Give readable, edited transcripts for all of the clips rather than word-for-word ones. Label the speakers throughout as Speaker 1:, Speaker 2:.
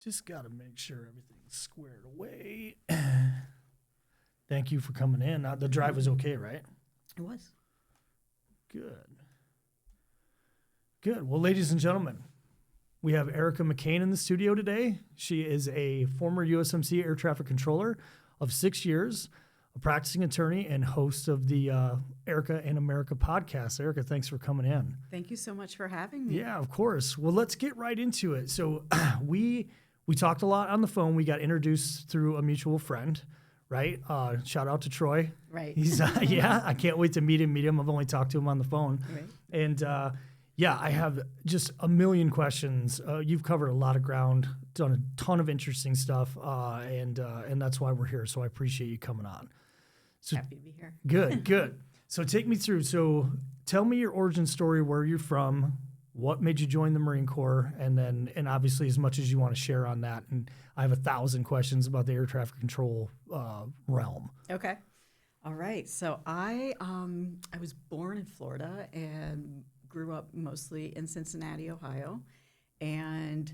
Speaker 1: Just got to make sure everything's squared away. Thank you for coming in. The drive was okay, right?
Speaker 2: It was.
Speaker 1: Good. Good. Well, ladies and gentlemen, we have Erica McCain in the studio today. She is a former USMC air traffic controller of 6 years, a practicing attorney, and host of the Erica and America podcast. Erica, thanks for coming in.
Speaker 2: Thank you so much for having me.
Speaker 1: Yeah, of course. Well, let's get right into it. So we talked a lot on the phone. We got introduced through a mutual friend, right? Shout out to Troy.
Speaker 2: Right.
Speaker 1: He's yeah, I can't wait to meet him. I've only talked to him on the phone.
Speaker 2: Right.
Speaker 1: And yeah, I have just a million questions. You've covered a lot of ground, done a ton of interesting stuff, and that's why we're here. So I appreciate you coming on. So,
Speaker 2: happy to be here.
Speaker 1: Good, good. So take me through. So tell me your origin story, where you're from, what made you join the Marine Corps, and obviously as much as you want to share on that. And I have 1,000 questions about the air traffic control realm.
Speaker 2: Okay. All right. So I was born in Florida and grew up mostly in Cincinnati, Ohio. And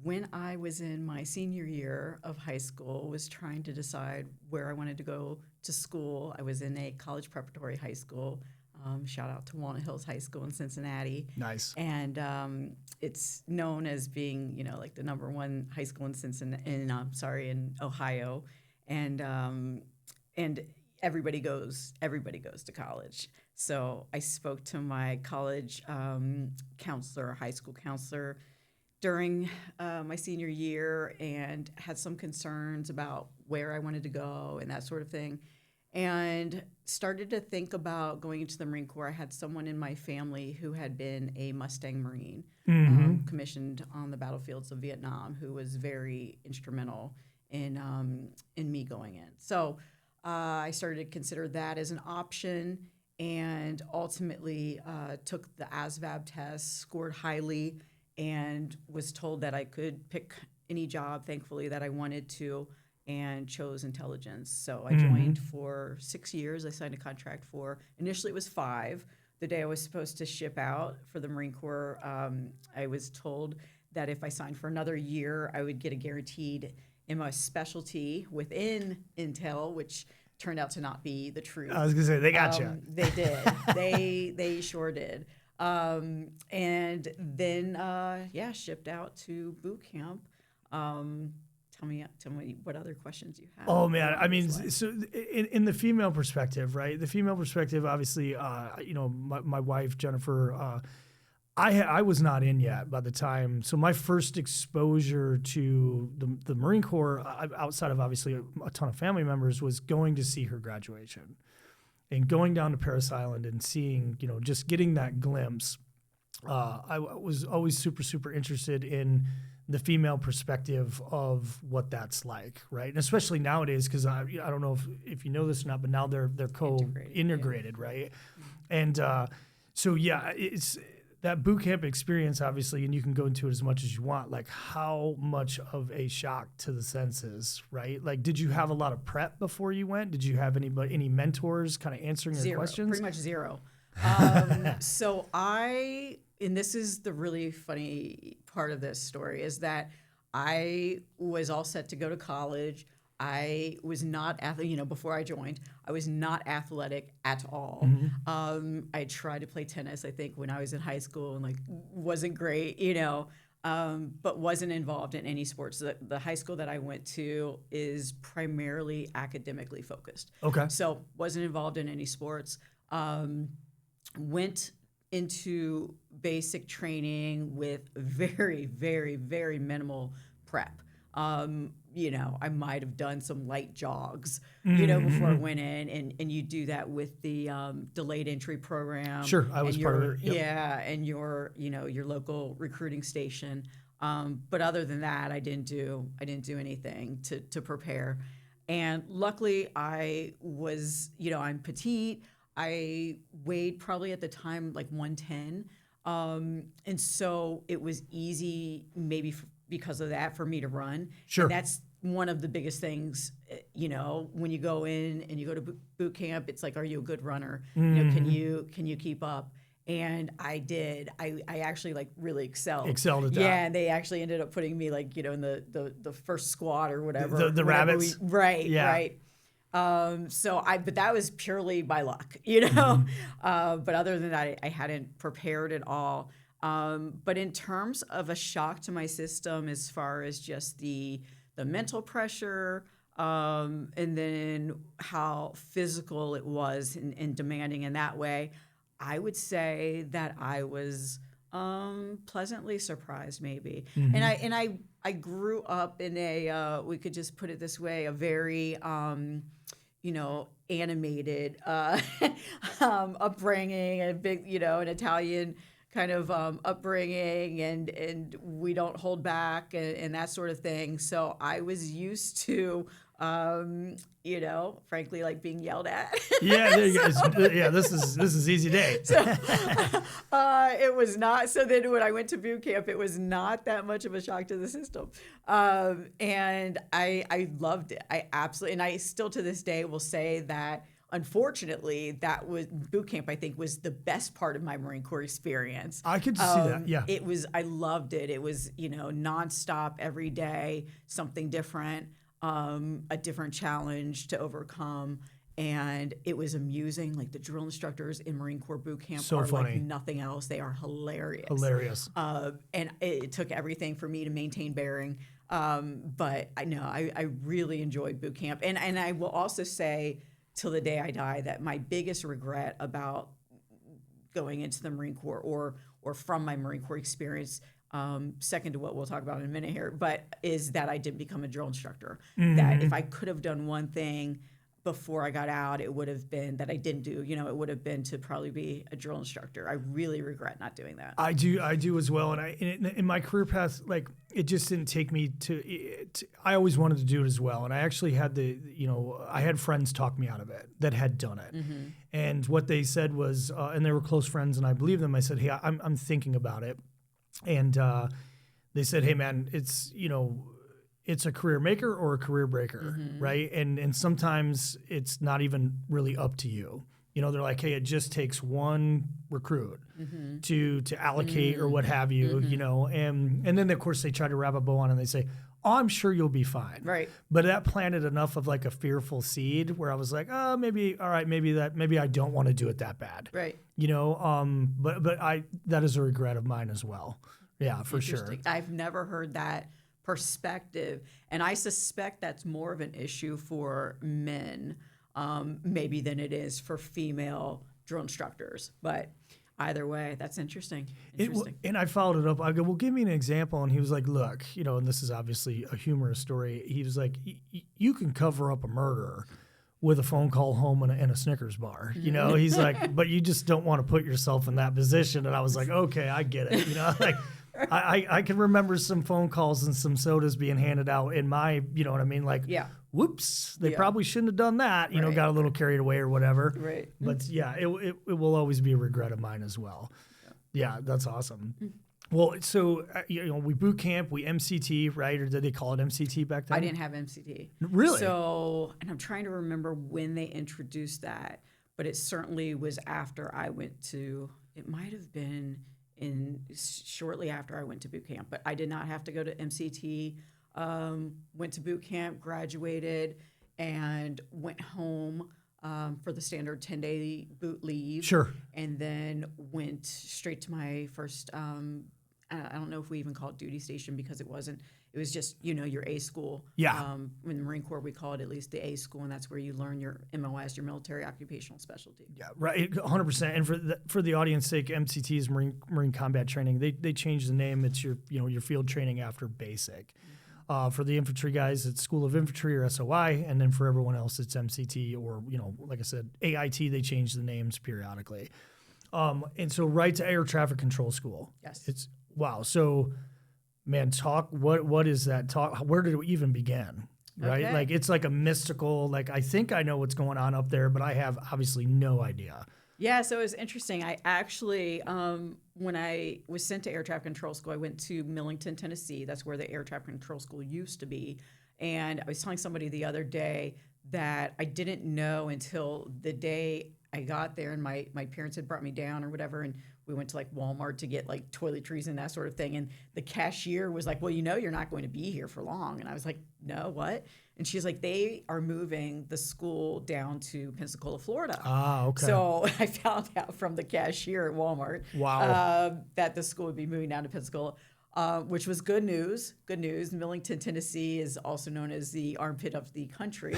Speaker 2: when I was in my senior year of high school, was trying to decide where I wanted to go to school. I was in a college preparatory high school. Shout out to Walnut Hills High School in Cincinnati.
Speaker 1: Nice.
Speaker 2: And it's known as being, like the number one high school in in Ohio. And everybody goes to college. So I spoke to my college counselor, high school counselor, during my senior year, and had some concerns about where I wanted to go and that sort of thing, and started to think about going into the Marine Corps. I had someone in my family who had been a Mustang Marine, commissioned on the battlefields of Vietnam, who was very instrumental in me going in. So I started to consider that as an option, and ultimately took the ASVAB test, scored highly, and was told that I could pick any job, thankfully, that I wanted to, and chose intelligence. So I joined for 6 years. I signed a contract for, initially it was 5. The day I was supposed to ship out for the Marine Corps, I was told that if I signed for another year, I would get a guaranteed MS specialty within Intel, which turned out to not be the truth.
Speaker 1: I was going to say, they got you.
Speaker 2: They did. They sure did. And then, shipped out to boot camp. Tell me what other questions you have.
Speaker 1: Oh man, I mean, so in the female perspective, right? The female perspective, obviously, my wife Jennifer, I was not in yet by the time. So my first exposure to the Marine Corps, outside of obviously a ton of family members, was going to see her graduation, and going down to Parris Island and seeing, just getting that glimpse. I was always super interested in the female perspective of what that's like, right? And especially nowadays, because I don't know if you know this or not, but now they're integrated, yeah. Right? And so yeah, it's that boot camp experience, obviously, and you can go into it as much as you want. Like, how much of a shock to the senses, right? Like, did you have a lot of prep before you went? Did you have any mentors kind of answering your questions?
Speaker 2: Pretty much zero. So and this is the really funny part of this story, is that I was all set to go to college. I was not, before I joined, I was not athletic at all. I tried to play tennis, I think, when I was in high school, and wasn't great, but wasn't involved in any sports. The high school that I went to is primarily academically focused.
Speaker 1: Okay.
Speaker 2: So wasn't involved in any sports. Went into basic training with very, very, very minimal prep. I might have done some light jogs, before I went in, and you do that with the delayed entry program.
Speaker 1: Sure, I was part of it. Yep.
Speaker 2: Yeah, and your local recruiting station. But other than that, I didn't do anything to prepare. And luckily, I was, I'm petite. I weighed probably at the time 110. And so it was easy, maybe because of that, for me to run.
Speaker 1: Sure.
Speaker 2: And that's one of the biggest things, when you go in and you go to boot camp, it's like, are you a good runner? Can you keep up? And I did. I actually like really excelled.
Speaker 1: Excelled at that.
Speaker 2: Yeah, and they actually ended up putting me like, in the first squad or whatever.
Speaker 1: The
Speaker 2: whatever
Speaker 1: rabbits?
Speaker 2: Right,
Speaker 1: Yeah.
Speaker 2: right. But that was purely by luck, But other than that, I hadn't prepared at all. But in terms of a shock to my system, as far as just the mental pressure, and then how physical it was and demanding in that way, I would say that I was pleasantly surprised, maybe. And I grew up in a we could just put it this way, a very animated upbringing, a big an Italian kind of upbringing, and we don't hold back and that sort of thing. So I was used to frankly, like being yelled at.
Speaker 1: Yeah, there you go. Yeah, this is easy day.
Speaker 2: So, it was not. So then when I went to boot camp, it was not that much of a shock to the system, and I loved it. I absolutely, and I still to this day will say that. Unfortunately, that was boot camp. I think was the best part of my Marine Corps experience.
Speaker 1: I could see that. Yeah,
Speaker 2: it was. I loved it. It was nonstop every day, something different. A different challenge to overcome, and it was amusing. Like the drill instructors in Marine Corps boot camp are
Speaker 1: funny.
Speaker 2: like nothing else. They are hilarious. And it took everything for me to maintain bearing. But I really enjoyed boot camp, and I will also say till the day I die that my biggest regret about going into the Marine Corps or from my Marine Corps experience. Second to what we'll talk about in a minute here, but is that I didn't become a drill instructor. That if I could have done one thing before I got out, it would have been that I didn't do. It would have been to probably be a drill instructor. I really regret not doing that.
Speaker 1: I do as well. And in my career path, like it just didn't take me to. I always wanted to do it as well, and I actually had I had friends talk me out of it that had done it, and what they said was, and they were close friends, and I believe them. I said, hey, I'm thinking about it. And they said, hey, man, it's a career maker or a career breaker, right? And sometimes it's not even really up to you. They're like, hey, it just takes one recruit to allocate or what have you, and then, of course, they try to wrap a bow on it and they say, oh, I'm sure you'll be fine.
Speaker 2: Right.
Speaker 1: But that planted enough of like a fearful seed where I was like, oh, maybe I don't want to do it that bad.
Speaker 2: Right.
Speaker 1: But that is a regret of mine as well. Yeah, for sure.
Speaker 2: I've never heard that perspective, and I suspect that's more of an issue for men, maybe than it is for female drill instructors. But either way, that's interesting.
Speaker 1: And I followed it up. I go, well, give me an example. And he was like, look, and this is obviously a humorous story. He was like, you can cover up a murder with a phone call home and a Snickers bar. He's like, but you just don't want to put yourself in that position. And I was like, okay, I get it. Like I can remember some phone calls and some sodas being handed out in my, what I mean? Like,
Speaker 2: yeah.
Speaker 1: Whoops, they probably shouldn't have done that, got a little carried away or whatever.
Speaker 2: Right.
Speaker 1: But yeah, it will always be a regret of mine as well. Yeah, that's awesome. Well, so, we boot camp, we MCT, right? Or did they call it MCT back then?
Speaker 2: I didn't have MCT.
Speaker 1: Really?
Speaker 2: So, and I'm trying to remember when they introduced that, but it certainly was after I went to, it might have been shortly after I went to boot camp, but I did not have to go to MCT. Went to boot camp, graduated, and went home for the standard 10-day boot leave.
Speaker 1: Sure. And
Speaker 2: then went straight to my first, I don't know if we even call it duty station because it wasn't. It was just, your A school.
Speaker 1: Yeah.
Speaker 2: In the Marine Corps, we call it at least the A school, and that's where you learn your MOS, your military occupational specialty.
Speaker 1: Yeah, right, 100%. And for the audience sake, MCT is Marine Combat Training. They changed the name. It's your field training after basic. For the infantry guys, it's School of Infantry or SOI, and then for everyone else, it's MCT or, like I said, AIT. They change the names periodically. And so right to Air Traffic Control School.
Speaker 2: Yes.
Speaker 1: It's wow. So, man, what is that talk? Where did it even begin? Right?
Speaker 2: Okay.
Speaker 1: Like it's like a mystical, like I think I know what's going on up there, but I have obviously no idea.
Speaker 2: Yeah, so it was interesting. I actually, when I was sent to Air Traffic Control School, I went to Millington, Tennessee. That's where the Air Traffic Control School used to be. And I was telling somebody the other day that I didn't know until the day I got there and my parents had brought me down or whatever, and we went to like Walmart to get like toiletries and that sort of thing. And the cashier was like, well, you're not going to be here for long. And I was like, no, what? And she's like, they are moving the school down to Pensacola, Florida.
Speaker 1: Ah, okay.
Speaker 2: So I found out from the cashier at Walmart that the school would be moving down to Pensacola, which was good news. Good news. Millington, Tennessee is also known as the armpit of the country.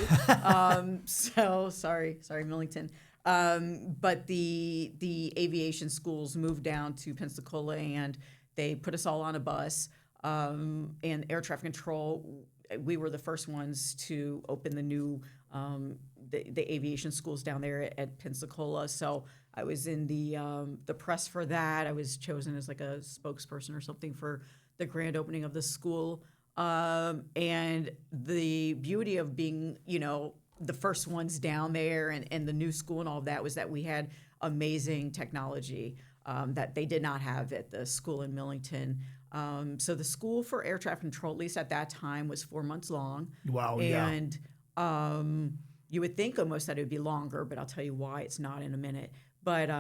Speaker 2: So sorry, Millington. But the aviation schools moved down to Pensacola, and they put us all on a bus. And air traffic control, we were the first ones to open the new the aviation schools down there at Pensacola. So I was in the press for that. I was chosen as like a spokesperson or something for the grand opening of the school. And the beauty of being, the first ones down there and the new school and all of that was that we had amazing technology that they did not have at the school in Millington. So the school for air traffic control, at least at that time, was 4 months long.
Speaker 1: Wow,
Speaker 2: and you would think almost that it would be longer, but I'll tell you why it's not in a minute. But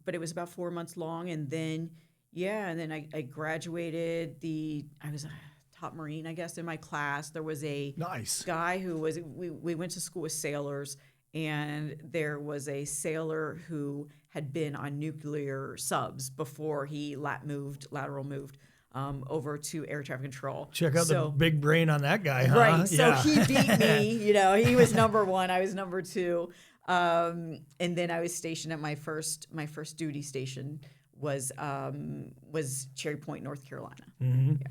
Speaker 2: it was about 4 months long, and then I graduated. I was a top Marine, I guess, in my class. There was a
Speaker 1: nice
Speaker 2: guy who was we went to school with sailors, and there was a sailor who had been on nuclear subs before he lateral moved over to air traffic control.
Speaker 1: Check out the big brain on that guy, huh?
Speaker 2: Right. So he beat me. He was number one. I was number two. And then I was stationed at my first duty station was Cherry Point, North Carolina.
Speaker 1: Mm-hmm.
Speaker 2: Yeah.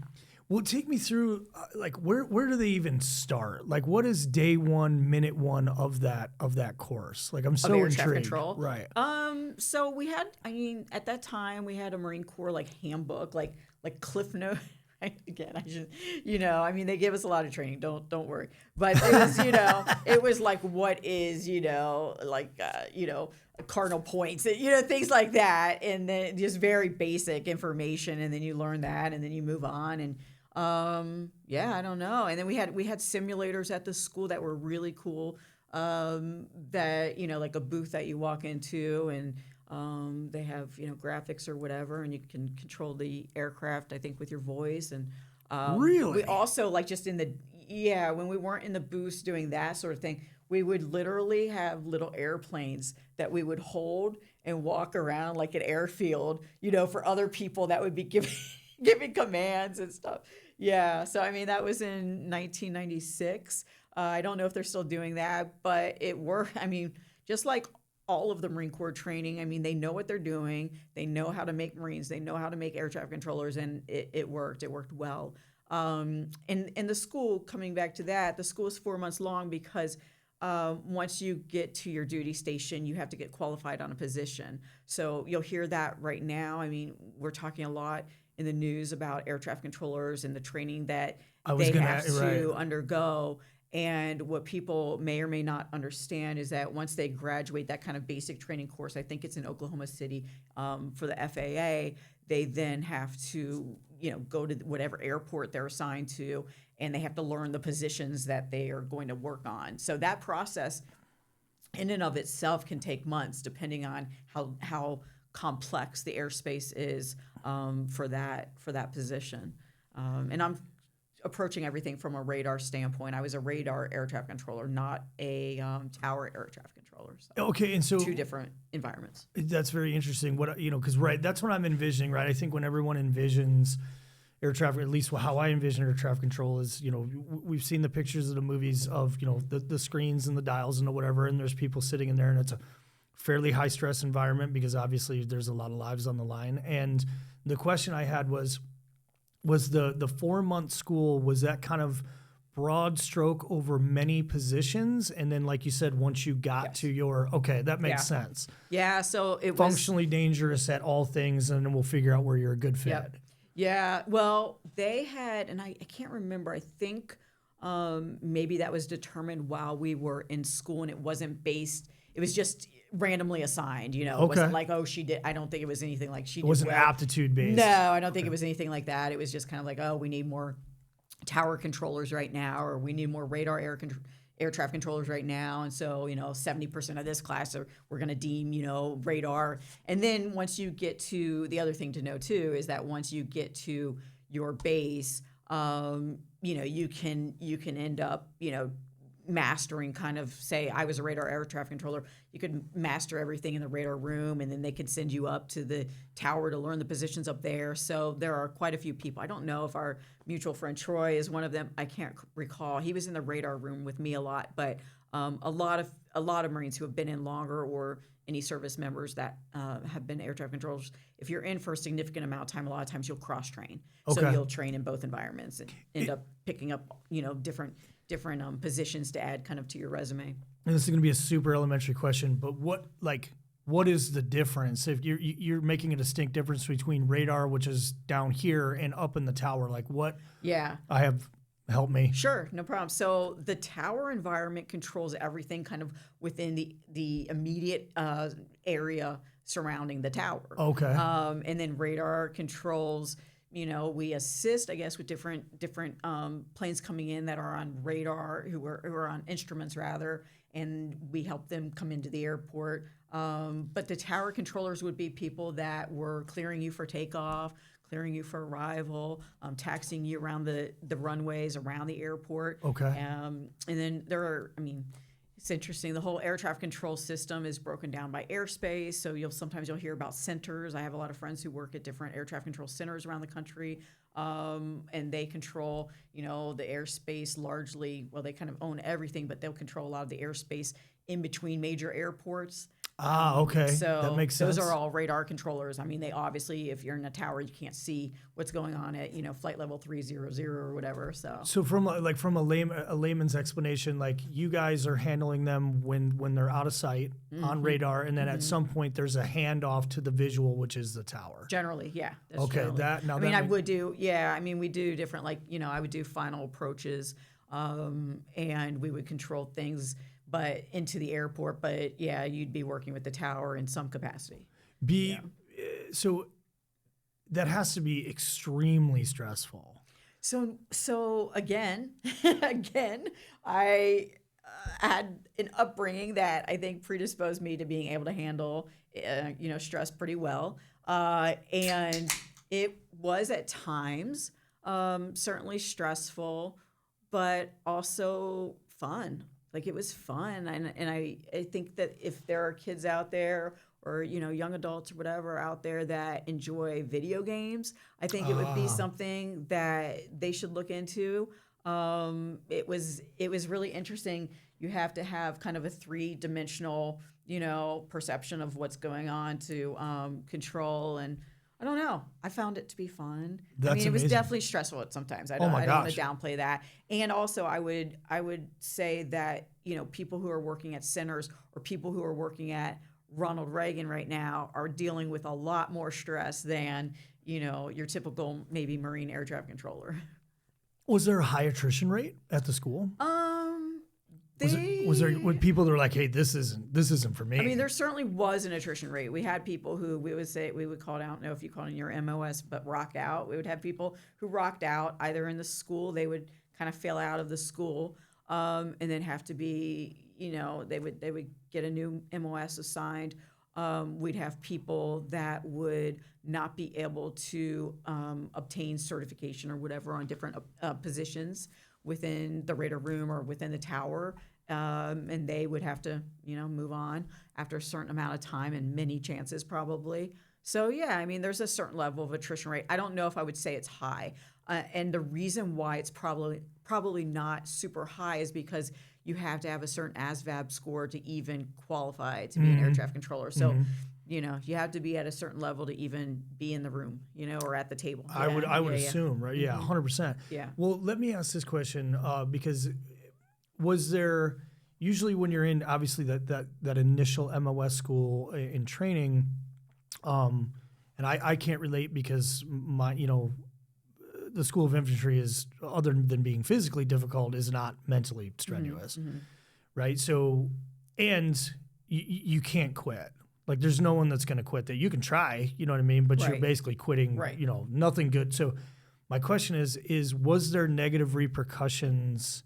Speaker 1: Well, take me through, where do they even start? Like, what is day one, minute one of that course? Like, I'm so
Speaker 2: air
Speaker 1: intrigued.
Speaker 2: traffic control.
Speaker 1: Right.
Speaker 2: So we had, at that time we had a Marine Corps handbook, like Cliff Note. Again, I should, they gave us a lot of training. Don't worry. But it was, it was like what is, cardinal points, things like that, and then just very basic information, and then you learn that, and then you move on, and I don't know. And then we had simulators at the school that were really cool. That like a booth that you walk into, and they have graphics or whatever, and you can control the aircraft, I think, with your voice. And
Speaker 1: really,
Speaker 2: we also just in when we weren't in the booths doing that sort of thing, we would literally have little airplanes that we would hold and walk around like an airfield, for other people that would be giving commands and stuff. Yeah, so that was in 1996. I don't know if they're still doing that, but it worked. Just like all of the Marine Corps training, they know what they're doing. They know how to make Marines. They know how to make air traffic controllers, and it worked. It worked well. And the school, coming back to that, the school is 4 months long because once you get to your duty station, you have to get qualified on a position. So you'll hear that right now. We're talking a lot in the news about air traffic controllers and the training that they have to undergo. And what people may or may not understand is that once they graduate that kind of basic training course, I think it's in Oklahoma City for the FAA, they then have to go to whatever airport they're assigned to, and they have to learn the positions that they are going to work on. So that process in and of itself can take months, depending on how complex the airspace is for that position. And I'm approaching everything from a radar standpoint. I was a radar air traffic controller, not a tower air traffic controller. So
Speaker 1: okay, and so
Speaker 2: two different environments.
Speaker 1: That's very interesting. Because that's what I'm envisioning, right? I think when everyone envisions air traffic, at least how I envision air traffic control is, we've seen the pictures of the movies of, the screens and the dials and whatever, and there's people sitting in there, and it's a fairly high stress environment because obviously there's a lot of lives on the line. And the question I had was the 4 month school, was that kind of broad stroke over many positions? And then, like you said, once you got to your, that makes sense.
Speaker 2: Yeah, so it
Speaker 1: functionally dangerous at all things, and then we'll figure out where you're a good fit.
Speaker 2: Yep. Yeah, well, they had, and I can't remember, I think maybe that was determined while we were in school, and it wasn't based, it was just randomly assigned, It wasn't like, she did. I don't think it was anything like she did.
Speaker 1: It wasn't aptitude based.
Speaker 2: No, I don't think it was anything like that. It was just kind of like, we need more tower controllers right now, or we need more radar air traffic controllers right now. And so, 70% of this class we're going to deem, radar. And then once you get to, the other thing to know too, is that once you get to your base, you can end up, mastering kind of, say I was a radar air traffic controller, you could master everything in the radar room, and then they could send you up to the tower to learn the positions up there. So there are quite a few people. I don't know if our mutual friend Troy is one of them. I can't recall. He was in the radar room with me a lot, but a lot of Marines who have been in longer, or any service members that have been air traffic controllers, if you're in for a significant amount of time, a lot of times you'll cross train.
Speaker 1: Okay.
Speaker 2: So you'll train in both environments and end up picking up, different positions to add kind of to your resume.
Speaker 1: And this is going to be a super elementary question, but what is the difference if you're making a distinct difference between radar, which is down here, and up in the tower? Like what?
Speaker 2: Yeah.
Speaker 1: Help me.
Speaker 2: Sure, no problem. So the tower environment controls everything kind of within the immediate area surrounding the tower.
Speaker 1: Okay.
Speaker 2: And then radar controls, we assist, I guess, with different planes coming in that are on radar, who are on instruments rather, and we help them come into the airport. But the tower controllers would be people that were clearing you for takeoff, clearing you for arrival, taxiing you around the runways around the airport.
Speaker 1: Okay.
Speaker 2: And then it's interesting. The whole air traffic control system is broken down by airspace. So sometimes you'll hear about centers. I have a lot of friends who work at different air traffic control centers around the country, and they control, the airspace largely. Well, they kind of own everything, but they'll control a lot of the airspace in between major airports.
Speaker 1: Okay.
Speaker 2: So
Speaker 1: that makes sense.
Speaker 2: Those are all radar controllers. They obviously, if you're in a tower, you can't see what's going on at, flight level 300 or whatever. So
Speaker 1: from a layman's explanation, like you guys are handling them when they're out of sight on radar, and then at some point there's a handoff to the visual, which is the tower.
Speaker 2: Generally, yeah. That's
Speaker 1: okay.
Speaker 2: generally. I would do, we do different, I would do final approaches, and we would control things but into the airport, but yeah, you'd be working with the tower in some capacity.
Speaker 1: So that has to be extremely stressful.
Speaker 2: So again, I had an upbringing that I think predisposed me to being able to handle, stress pretty well. And it was at times certainly stressful, but also fun. Like it was fun, and I think that if there are kids out there, or young adults or whatever out there that enjoy video games, I think it would be something that they should look into. It was really interesting. You have to have kind of a 3-dimensional perception of what's going on to control, and I don't know. I found it to be fun.
Speaker 1: That's
Speaker 2: it was
Speaker 1: amazing.
Speaker 2: definitely stressful at sometimes. I don't want to downplay that. And also, I would say that people who are working at centers or people who are working at Ronald Reagan right now are dealing with a lot more stress than your typical maybe Marine air traffic controller.
Speaker 1: Was there a high attrition rate at the school? Was there people that were like, hey, this isn't for me?
Speaker 2: There certainly was an attrition rate. We had people who we would call it, I don't know if you call it in your MOS, but rock out. We would have people who rocked out either in the school, they would kind of fail out of the school, and then have to be, they would get a new MOS assigned. We'd have people that would not be able to obtain certification or whatever on different positions within the radar room or within the tower, and they would have to, move on after a certain amount of time and many chances probably. So yeah, there's a certain level of attrition rate. I don't know if I would say it's high, and the reason why it's probably not super high is because you have to have a certain ASVAB score to even qualify to be an air traffic controller. So. You have to be at a certain level to even be in the room, or at the table.
Speaker 1: I would assume, right? Yeah, 100%.
Speaker 2: Yeah.
Speaker 1: Well, let me ask this question because was there usually when you're in obviously that initial MOS school in training, and I can't relate because my the School of Infantry is, other than being physically difficult, is not mentally strenuous, right? So, and you can't quit. Like, there's no one that's going to quit that. You can try, you know what I mean? But you're basically quitting, nothing good. So my question is was there negative repercussions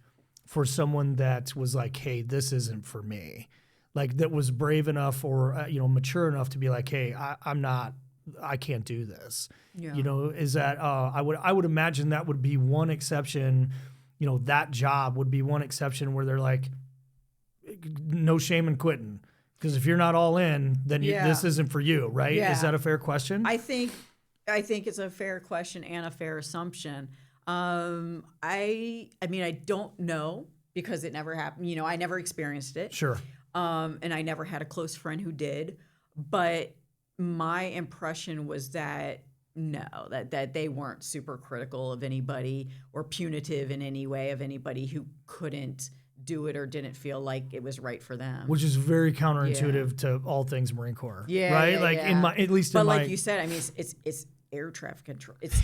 Speaker 1: for someone that was like, hey, this isn't for me? Like that was brave enough or, mature enough to be like, hey, I can't do this.
Speaker 2: Yeah.
Speaker 1: Is that, I would imagine that would be one exception, that job would be one exception where they're like, no shame in quitting. Because if you're not all in, then this isn't for you, right?
Speaker 2: Yeah.
Speaker 1: Is that a fair question?
Speaker 2: I think it's a fair question and a fair assumption. I mean, I don't know because it never happened. I never experienced it.
Speaker 1: Sure.
Speaker 2: And I never had a close friend who did. But my impression was that no, that they weren't super critical of anybody or punitive in any way of anybody who couldn't do it or didn't feel like it was right for them.
Speaker 1: Which is very counterintuitive to all things Marine Corps.
Speaker 2: Yeah.
Speaker 1: Right?
Speaker 2: Yeah,
Speaker 1: like
Speaker 2: yeah. But like you said, I mean, it's air traffic control. It's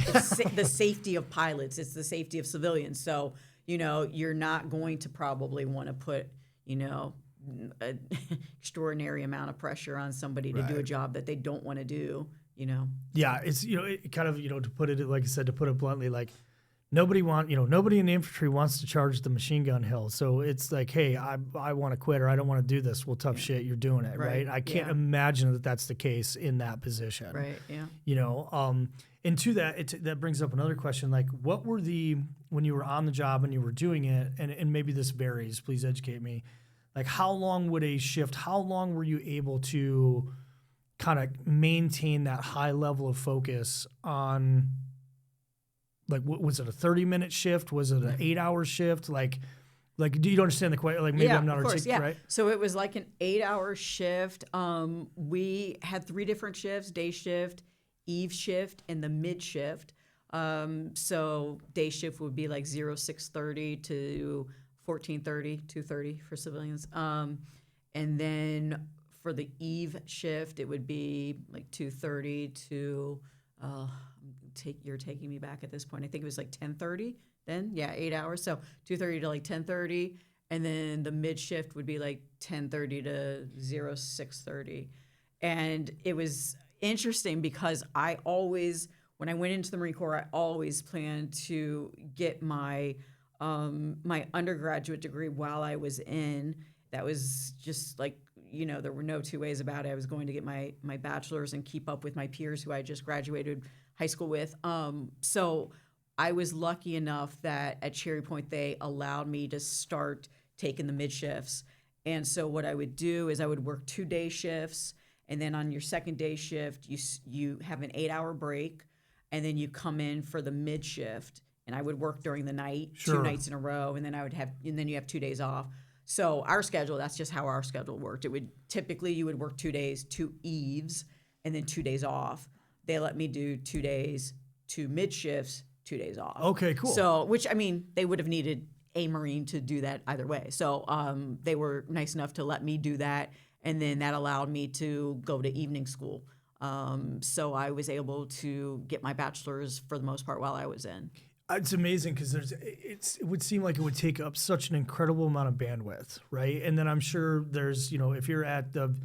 Speaker 2: the safety of pilots. It's the safety of civilians. So, you're not going to probably want to put, an extraordinary amount of pressure on somebody to do a job that they don't want to do,
Speaker 1: Yeah, it's, it kind of, to put it, like I said, to put it bluntly, like nobody in the infantry wants to charge the machine gun hill. So it's like, hey, I want to quit or I don't want to do this. Well, tough shit, you're doing it, right? I can't imagine that that's the case in that position.
Speaker 2: Right, yeah.
Speaker 1: And to that, that brings up another question. Like, what were when you were on the job and you were doing it, and maybe this varies, please educate me, like how long were you able to kind of maintain that high level of focus on, like, was it a 30-minute shift? Was it an 8-hour shift? Like, do you understand the question? Like, maybe I'm not articulating, right?
Speaker 2: So it was like an 8-hour shift. We had 3 different shifts: day shift, eve shift, and the mid shift. So day shift would be like 06:30 to 14:30, 2:30 for civilians. And then for the eve shift, it would be like 2:30 to you're taking me back at this point. I think it was like 10:30 then. Yeah, 8 hours. So 2:30 to like 10:30. And then the mid shift would be like 10:30 to 06:30. And it was interesting because when I went into the Marine Corps, I always planned to get my my undergraduate degree while I was in. That was just like, there were no two ways about it. I was going to get my bachelor's and keep up with my peers who I just graduated high school with. So I was lucky enough that at Cherry Point, they allowed me to start taking the mid shifts. And so what I would do is I would work 2 day shifts. And then on your second day shift, you have an 8-hour break. And then you come in for the mid shift. And I would work during the night, 2 nights in a row. And then you have 2 days off. So that's just how our schedule worked. It would typically, you would work 2 days, 2 eves, and then 2 days off. They let me do 2 days, 2 mid shifts, 2 days off.
Speaker 1: Okay, cool.
Speaker 2: So, which, I mean, they would have needed a Marine to do that either way. So they were nice enough to let me do that. And then that allowed me to go to evening school. So I was able to get my bachelor's for the most part while I was in.
Speaker 1: It's amazing because it would seem like it would take up such an incredible amount of bandwidth, right? And then I'm sure there's, if you're at the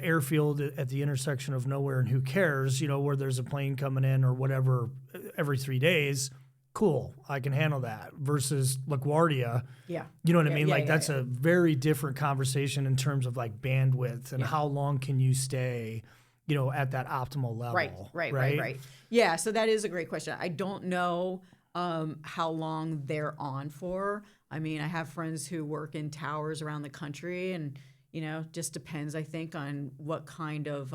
Speaker 1: airfield at the intersection of nowhere and who cares, where there's a plane coming in or whatever every 3 days, cool, I can handle that. Versus LaGuardia,
Speaker 2: yeah,
Speaker 1: you know what I mean? That's a very different conversation in terms of like bandwidth and how long can you stay, at that optimal level.
Speaker 2: Right. Yeah, so that is a great question. I don't know how long they're on for. I mean, I have friends who work in towers around the country, and just depends, I think, on what kind of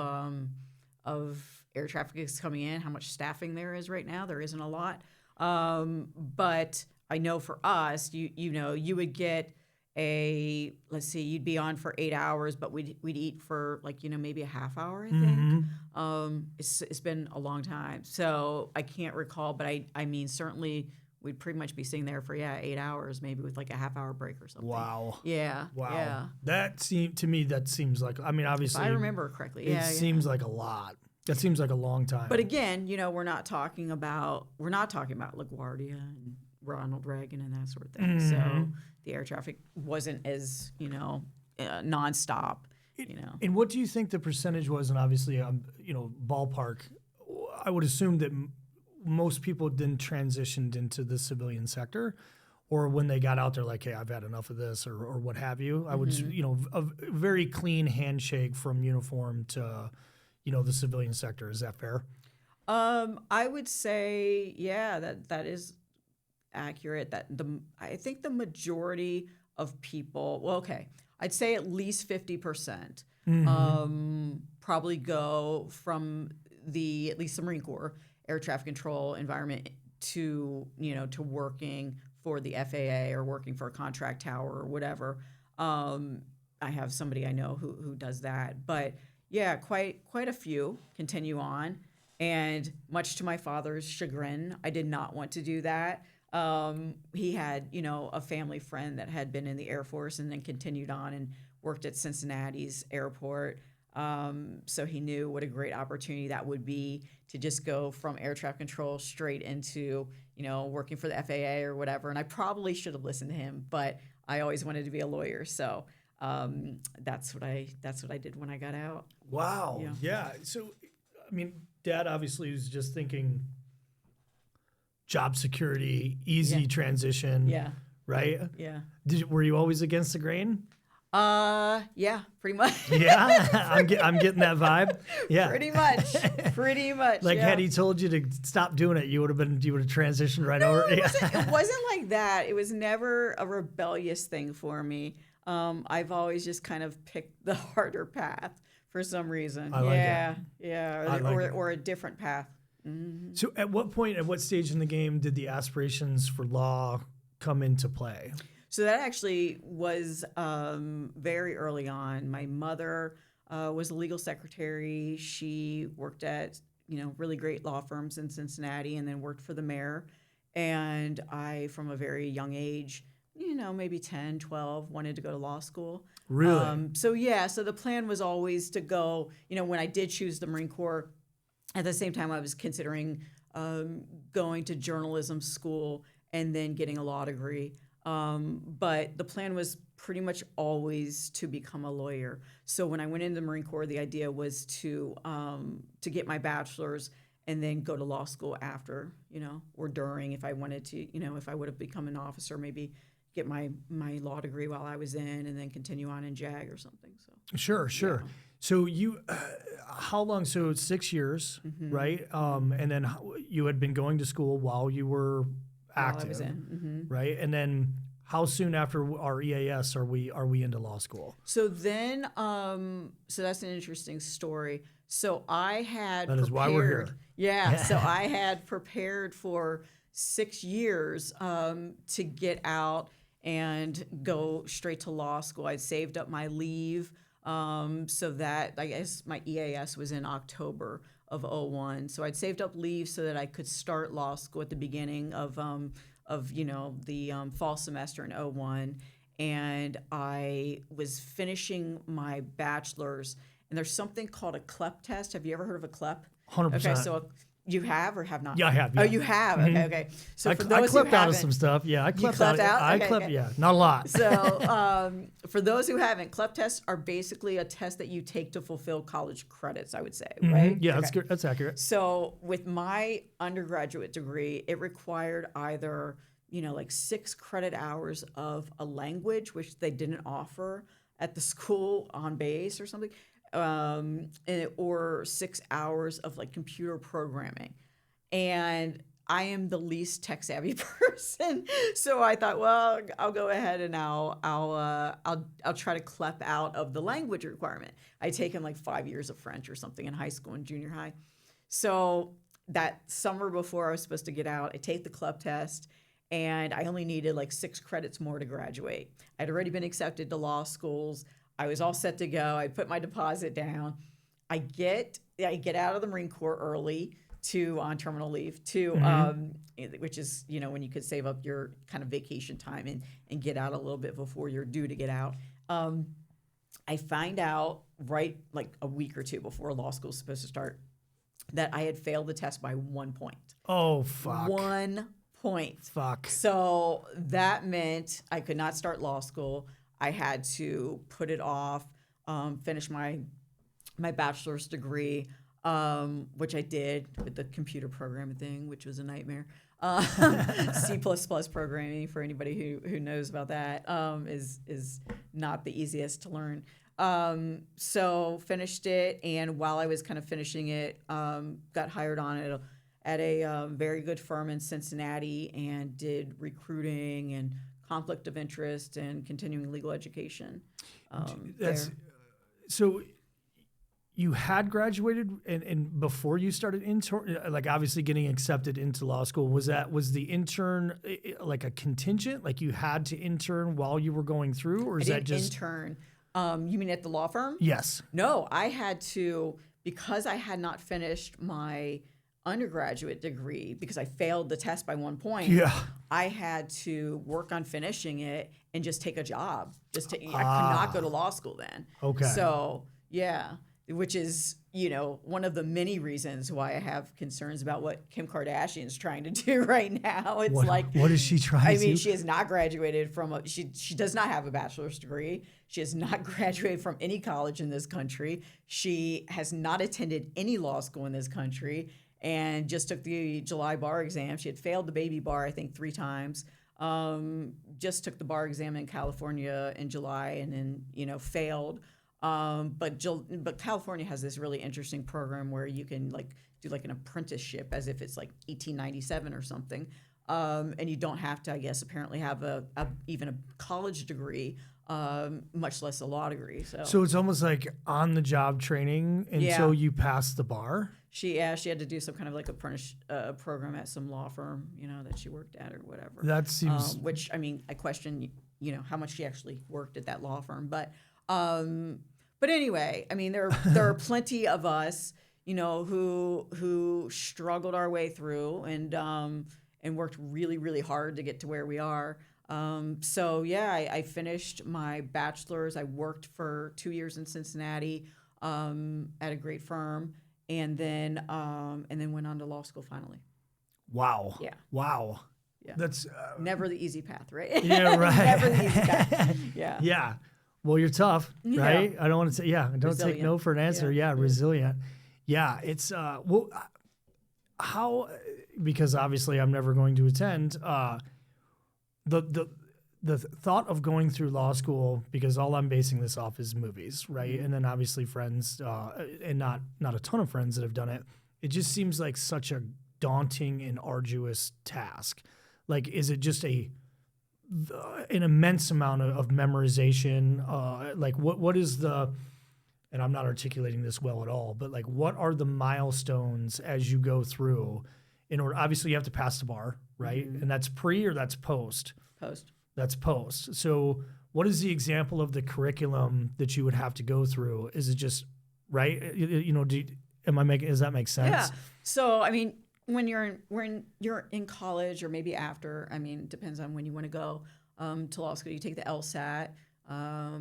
Speaker 2: air traffic is coming in, how much staffing there is right now. There isn't a lot, but I know for us, you would get you'd be on for 8 hours, but we'd eat for maybe a half hour, I think. It's been a long time, so I can't recall, but I mean, certainly we'd pretty much be sitting there for 8 hours, maybe with like a half hour break or something.
Speaker 1: Wow.
Speaker 2: Yeah.
Speaker 1: Wow.
Speaker 2: Yeah.
Speaker 1: That seems like, I mean, obviously,
Speaker 2: if I remember correctly.
Speaker 1: It seems like a lot. That seems like a long time.
Speaker 2: But again, we're not talking about LaGuardia and Ronald Reagan and that sort of thing. So the air traffic wasn't as, nonstop,
Speaker 1: And what do you think the percentage was? And obviously, ballpark, I would assume that most people didn't transition into the civilian sector. or when they got out there, like, hey, I've had enough of this, or what have you. I would, a very clean handshake from uniform to, the civilian sector. Is that fair?
Speaker 2: I would say, yeah, that is accurate. I think the majority of people, well, okay, I'd say at least 50%, probably go from at least the Marine Corps air traffic control environment to working for the FAA or working for a contract tower or whatever. I have somebody I know who does that, but yeah, quite a few continue on. And much to my father's chagrin, I did not want to do that. He had, a family friend that had been in the Air Force and then continued on and worked at Cincinnati's airport. So he knew what a great opportunity that would be to just go from air traffic control straight into, working for the FAA or whatever. And I probably should have listened to him, but I always wanted to be a lawyer. So that's what I did when I got out.
Speaker 1: Wow. Yeah. So, Dad obviously was just thinking job security, easy transition.
Speaker 2: Yeah.
Speaker 1: Right?
Speaker 2: Yeah.
Speaker 1: Were you always against the grain?
Speaker 2: Yeah, pretty much.
Speaker 1: Yeah, I'm getting that vibe. Yeah,
Speaker 2: pretty much.
Speaker 1: Like, had he told you to stop doing it, you would have transitioned right over.
Speaker 2: It wasn't like that. It was never a rebellious thing for me. I've always just kind of picked the harder path for some reason.
Speaker 1: I like it.
Speaker 2: Yeah, or a different path. Mm-hmm.
Speaker 1: So, at what stage in the game did the aspirations for law come into play?
Speaker 2: So that actually was very early on. My mother was a legal secretary. She worked at really great law firms in Cincinnati, and then worked for the mayor. And I, from a very young age, maybe 10, 12, wanted to go to law school.
Speaker 1: Really?
Speaker 2: So the plan was always to go. When I did choose the Marine Corps, at the same time I was considering going to journalism school and then getting a law degree. But the plan was pretty much always to become a lawyer. So when I went into the Marine Corps, the idea was to get my bachelor's and then go to law school after, or during, if I wanted to, if I would have become an officer, maybe get my law degree while I was in, and then continue on in JAG or something. So
Speaker 1: Sure. Yeah. So you, how long? So 6 years, right? And then you had been going to school while you were active,
Speaker 2: I was in.
Speaker 1: Right? And then how soon after our EAS are we into law school?
Speaker 2: So then, so that's an interesting story. So I had
Speaker 1: That is why we're here.
Speaker 2: Yeah. So I had prepared for 6 years to get out and go straight to law school. I'd saved up my leave so that, I guess my EAS was in October of 2001. So I'd saved up leave so that I could start law school at the beginning of the fall semester in 2001. And I was finishing my bachelor's, and there's something called a CLEP test. Have you ever heard of a CLEP?
Speaker 1: 100%.
Speaker 2: Okay, so you have or have not?
Speaker 1: Yeah, I have. Yeah.
Speaker 2: Oh, you have? Okay. So for
Speaker 1: I
Speaker 2: those
Speaker 1: clipped
Speaker 2: who
Speaker 1: out
Speaker 2: haven't,
Speaker 1: of some stuff. Yeah, I clipped
Speaker 2: out?
Speaker 1: Okay. Yeah, not a lot.
Speaker 2: So for those who haven't, CLEP tests are basically a test that you take to fulfill college credits, I would say, right?
Speaker 1: Yeah, that's good. That's accurate.
Speaker 2: So with my undergraduate degree, it required either, like 6 credit hours of a language, which they didn't offer at the school on base or something, or 6 hours of like computer programming. And I am the least tech savvy person, so I thought, well, I'll go ahead and I'll try to CLEP out of the language requirement. I'd taken like 5 years of French or something in high school and junior high. So that summer before I was supposed to get out, I take the CLEP test, and I only needed like 6 credits more to graduate. I'd already been accepted to law schools. I was all set to go. I put my deposit down. I get out of the Marine Corps early on terminal leave which is, when you could save up your kind of vacation time and get out a little bit before you're due to get out. I find out right like a week or two before law school is supposed to start that I had failed the test by 1 point.
Speaker 1: Oh, fuck.
Speaker 2: 1 point.
Speaker 1: Fuck.
Speaker 2: So that meant I could not start law school. I had to put it off, finish my bachelor's degree, which I did with the computer programming thing, which was a nightmare. C++ programming, for anybody who knows about that, is not the easiest to learn. So finished it, and while I was kind of finishing it, got hired on at a very good firm in Cincinnati, and did recruiting and conflict of interest and continuing legal education.
Speaker 1: So you had graduated, and before you started intern, like obviously getting accepted into law school, was the intern like a contingent? Like you had to intern while you were going through, or is that just
Speaker 2: intern? You mean at the law firm?
Speaker 1: Yes.
Speaker 2: No, I had to, because I had not finished my undergraduate degree, because I failed the test by 1 point.
Speaker 1: Yeah.
Speaker 2: I had to work on finishing it and just take a job. I could not go to law school then.
Speaker 1: Okay.
Speaker 2: So yeah, which is, one of the many reasons why I have concerns about what Kim Kardashian's trying to do right now. It's
Speaker 1: what is she trying to do?
Speaker 2: She has not graduated from she does not have a bachelor's degree. She has not graduated from any college in this country. She has not attended any law school in this country, and just took the July bar exam. She had failed the baby bar, I think, 3 times. Just took the bar exam in California in July, and then, failed. But California has this really interesting program where you can do an apprenticeship as if it's like 1897 or something. And you don't have to, I guess, apparently have even a college degree, much less a law degree.
Speaker 1: So it's almost like on the job training until you pass the bar.
Speaker 2: She had to do some kind of apprentice program at some law firm, that she worked at or whatever.
Speaker 1: That seems,
Speaker 2: which, I question, how much she actually worked at that law firm, but anyway, there are plenty of us, who struggled our way through and worked really, really hard to get to where we are. I finished my bachelor's. I worked for 2 years in Cincinnati at a great firm, and then went on to law school finally.
Speaker 1: Wow.
Speaker 2: Yeah.
Speaker 1: Wow.
Speaker 2: Yeah.
Speaker 1: That's
Speaker 2: never the easy path, right?
Speaker 1: Yeah, right.
Speaker 2: Never the easy path. Yeah.
Speaker 1: Yeah. Well, you're tough, right? I don't want to say, don't
Speaker 2: Resilient.
Speaker 1: take no for an answer. Yeah, resilient. Yeah, it's, how, because obviously I'm never going to attend, the thought of going through law school, because all I'm basing this off is movies, right?
Speaker 2: Mm-hmm.
Speaker 1: And then obviously friends, and not a ton of friends that have done it. It just seems like such a daunting and arduous task. Like, is it just an immense amount of memorization? What is the, and I'm not articulating this well at all, but what are the milestones as you go through in order? Obviously you have to pass the bar, right? Mm-hmm. And that's pre or that's post?
Speaker 2: Post.
Speaker 1: That's post. So what is the example of the curriculum that you would have to go through? Is it just, right? Does that make sense?
Speaker 2: Yeah. So, when you're in college, or maybe after, depends on when you want to go to law school, you take the LSAT.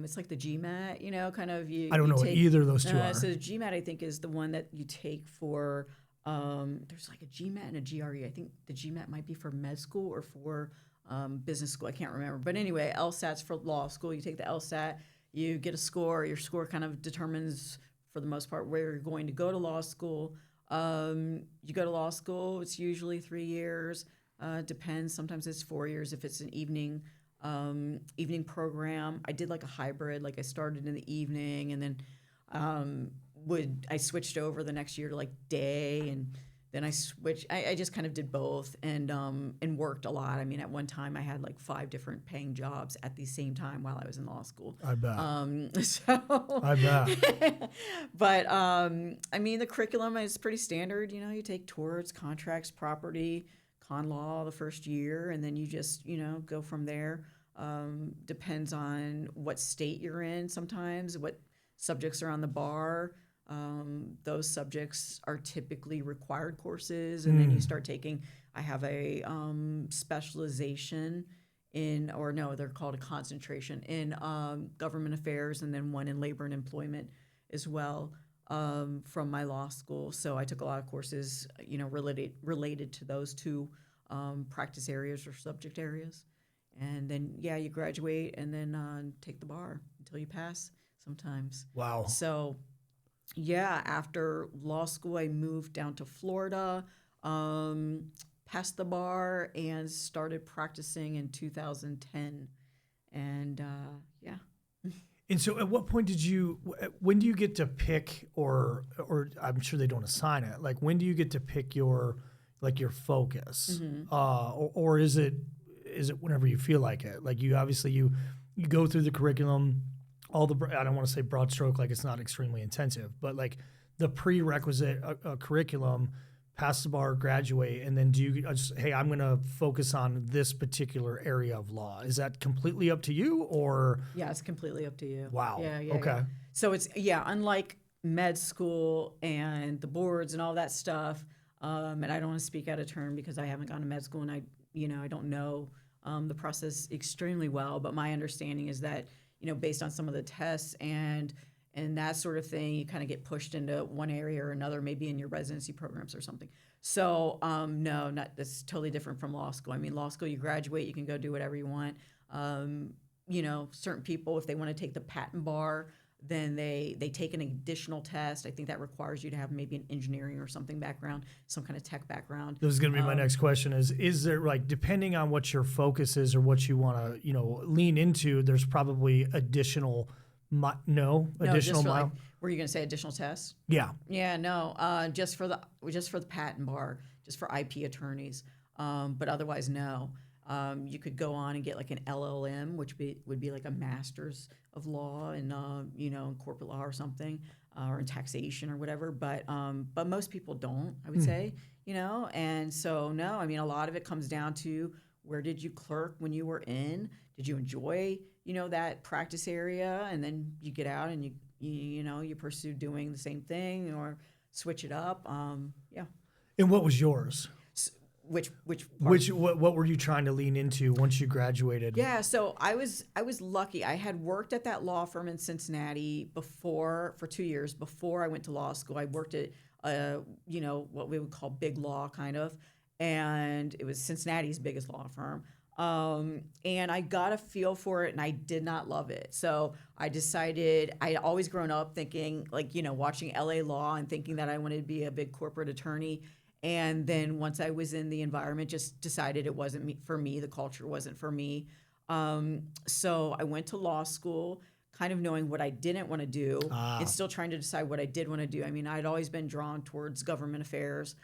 Speaker 2: It's like the GMAT, kind of.
Speaker 1: I don't know what either of those two are.
Speaker 2: So the GMAT, I think, is the one that you take for, there's like a GMAT and a GRE. I think the GMAT might be for med school or for business school. I can't remember. But anyway, LSAT's for law school. You take the LSAT, you get a score. Your score kind of determines, for the most part, where you're going to go to law school. You go to law school, it's usually 3 years. Depends. Sometimes it's 4 years if it's an evening program. I did a hybrid. I started in the evening, and then I switched over the next year to day, and then I switched. I just kind of did both, and worked a lot. At one time I had 5 different paying jobs at the same time while I was in law school.
Speaker 1: I bet.
Speaker 2: I
Speaker 1: bet.
Speaker 2: But the curriculum is pretty standard. You take torts, contracts, property, con law the first year, and then you just go from there. Depends on what state you're in. Sometimes what subjects are on the bar. Those subjects are typically required courses, and then you start taking. I have a specialization they're called a concentration in government affairs, and then one in labor and employment as well from my law school. So I took a lot of courses, related to those two practice areas or subject areas, and then you graduate and then take the bar until you pass. Sometimes.
Speaker 1: Wow.
Speaker 2: So. Yeah, after law school, I moved down to Florida, passed the bar and started practicing in 2010. And yeah.
Speaker 1: And so at what point when do you get to pick, or I'm sure they don't assign it, like when do you get to pick your focus? Or is it whenever you feel like it? Like you obviously you go through the curriculum, I don't want to say broad stroke, like it's not extremely intensive, but like the prerequisite curriculum, pass the bar, graduate, and then do you just, hey, I'm going to focus on this particular area of law? Is that completely up to you, or?
Speaker 2: Yeah, it's completely up to you.
Speaker 1: Wow.
Speaker 2: Yeah.
Speaker 1: Okay.
Speaker 2: Yeah. So it's, unlike med school and the boards and all that stuff, and I don't want to speak out of turn because I haven't gone to med school and I don't know the process extremely well, but my understanding is that, based on some of the tests and that sort of thing, you kind of get pushed into one area or another, maybe in your residency programs or something. So no, that's totally different from law school. I mean, law school, you graduate, you can go do whatever you want. Certain people, if they want to take the patent bar, then they take an additional test. I think that requires you to have maybe an engineering or something background, some kind of tech background.
Speaker 1: This is going to be my next question is there, like, depending on what your focus is or what you want to, lean into, there's probably additional additional
Speaker 2: like, were you going to say additional tests?
Speaker 1: Yeah.
Speaker 2: Yeah, no, just for the patent bar, just for IP attorneys. But otherwise, no. You could go on and get like an LLM, which would be like a master's of law in in corporate law or something, or in taxation or whatever. But most people don't, I would say, And so no, I mean, a lot of it comes down to, where did you clerk when you were in? Did you enjoy that practice area? And then you get out and you pursue doing the same thing or switch it up. Yeah.
Speaker 1: And what was yours?
Speaker 2: What
Speaker 1: were you trying to lean into once you graduated?
Speaker 2: Yeah, so I was lucky. I had worked at that law firm in Cincinnati for 2 years before I went to law school. I worked at what we would call big law kind of, and it was Cincinnati's biggest law firm. And I got a feel for it, and I did not love it. So I decided, I had always grown up thinking, watching LA Law and thinking that I wanted to be a big corporate attorney. And then once I was in the environment, just decided it wasn't for me. The culture wasn't for me. So I went to law school, kind of knowing what I didn't want to do, and still trying to decide what I did want to do. I mean, I'd always been drawn towards government affairs.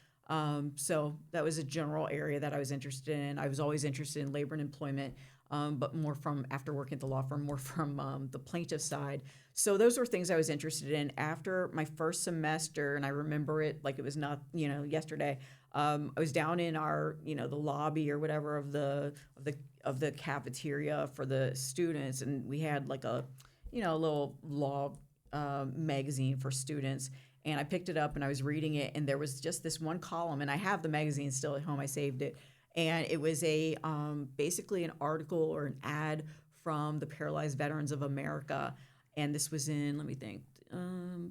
Speaker 2: So that was a general area that I was interested in. I was always interested in labor and employment, but more from, after working at the law firm, more from the plaintiff side. So those were things I was interested in. After my first semester, and I remember it like it was not, yesterday, I was down in our, the lobby or whatever of the cafeteria for the students, and we had like a little law magazine for students. And I picked it up and I was reading it, and there was just this one column, and I have the magazine still at home. I saved it, and it was basically an article or an ad from the Paralyzed Veterans of America, and this was in, let me think,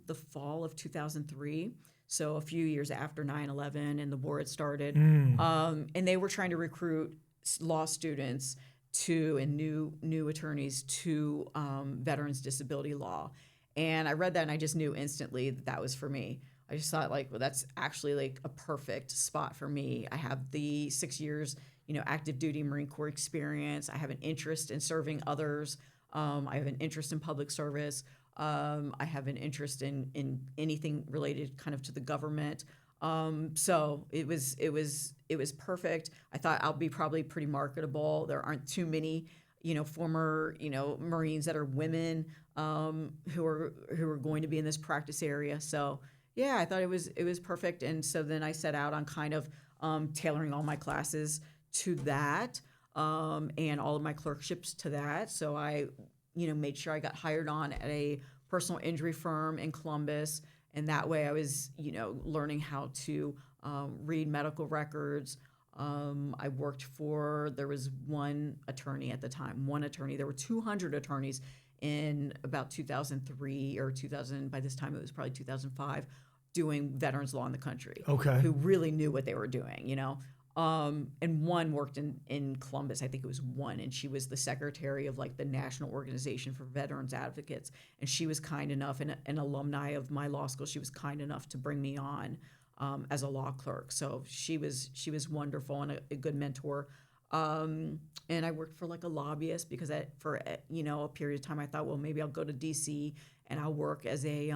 Speaker 2: the fall of 2003, so a few years after 9/11 and the war had started, and they were trying to recruit law students and new attorneys to veterans disability law. And I read that and I just knew instantly that was for me. I just thought well, that's actually like a perfect spot for me. I have the 6 years, active duty Marine Corps experience. I have an interest in serving others. I have an interest in public service. I have an interest in anything related kind of to the government. So it was perfect. I thought I'll be probably pretty marketable. There aren't too many former, Marines that are women who are going to be in this practice area. So yeah, I thought it was perfect. And so then I set out on kind of tailoring all my classes to that, and all of my clerkships to that. So I, made sure I got hired on at a personal injury firm in Columbus, and that way I was, learning how to read medical records. I worked there was one attorney at the time, there were 200 attorneys in about 2003 or 2000, by this time it was probably 2005, doing veterans law in the country.
Speaker 1: Okay.
Speaker 2: Who really knew what they were doing, and one worked in Columbus, I think it was one, and she was the secretary of like the National Organization for Veterans Advocates, and she was kind enough, and an alumni of my law school, she was kind enough to bring me on. as a law clerk. So she was wonderful and a good mentor. And I worked for like a lobbyist because for a period of time I thought, well, maybe I'll go to DC and I'll work as a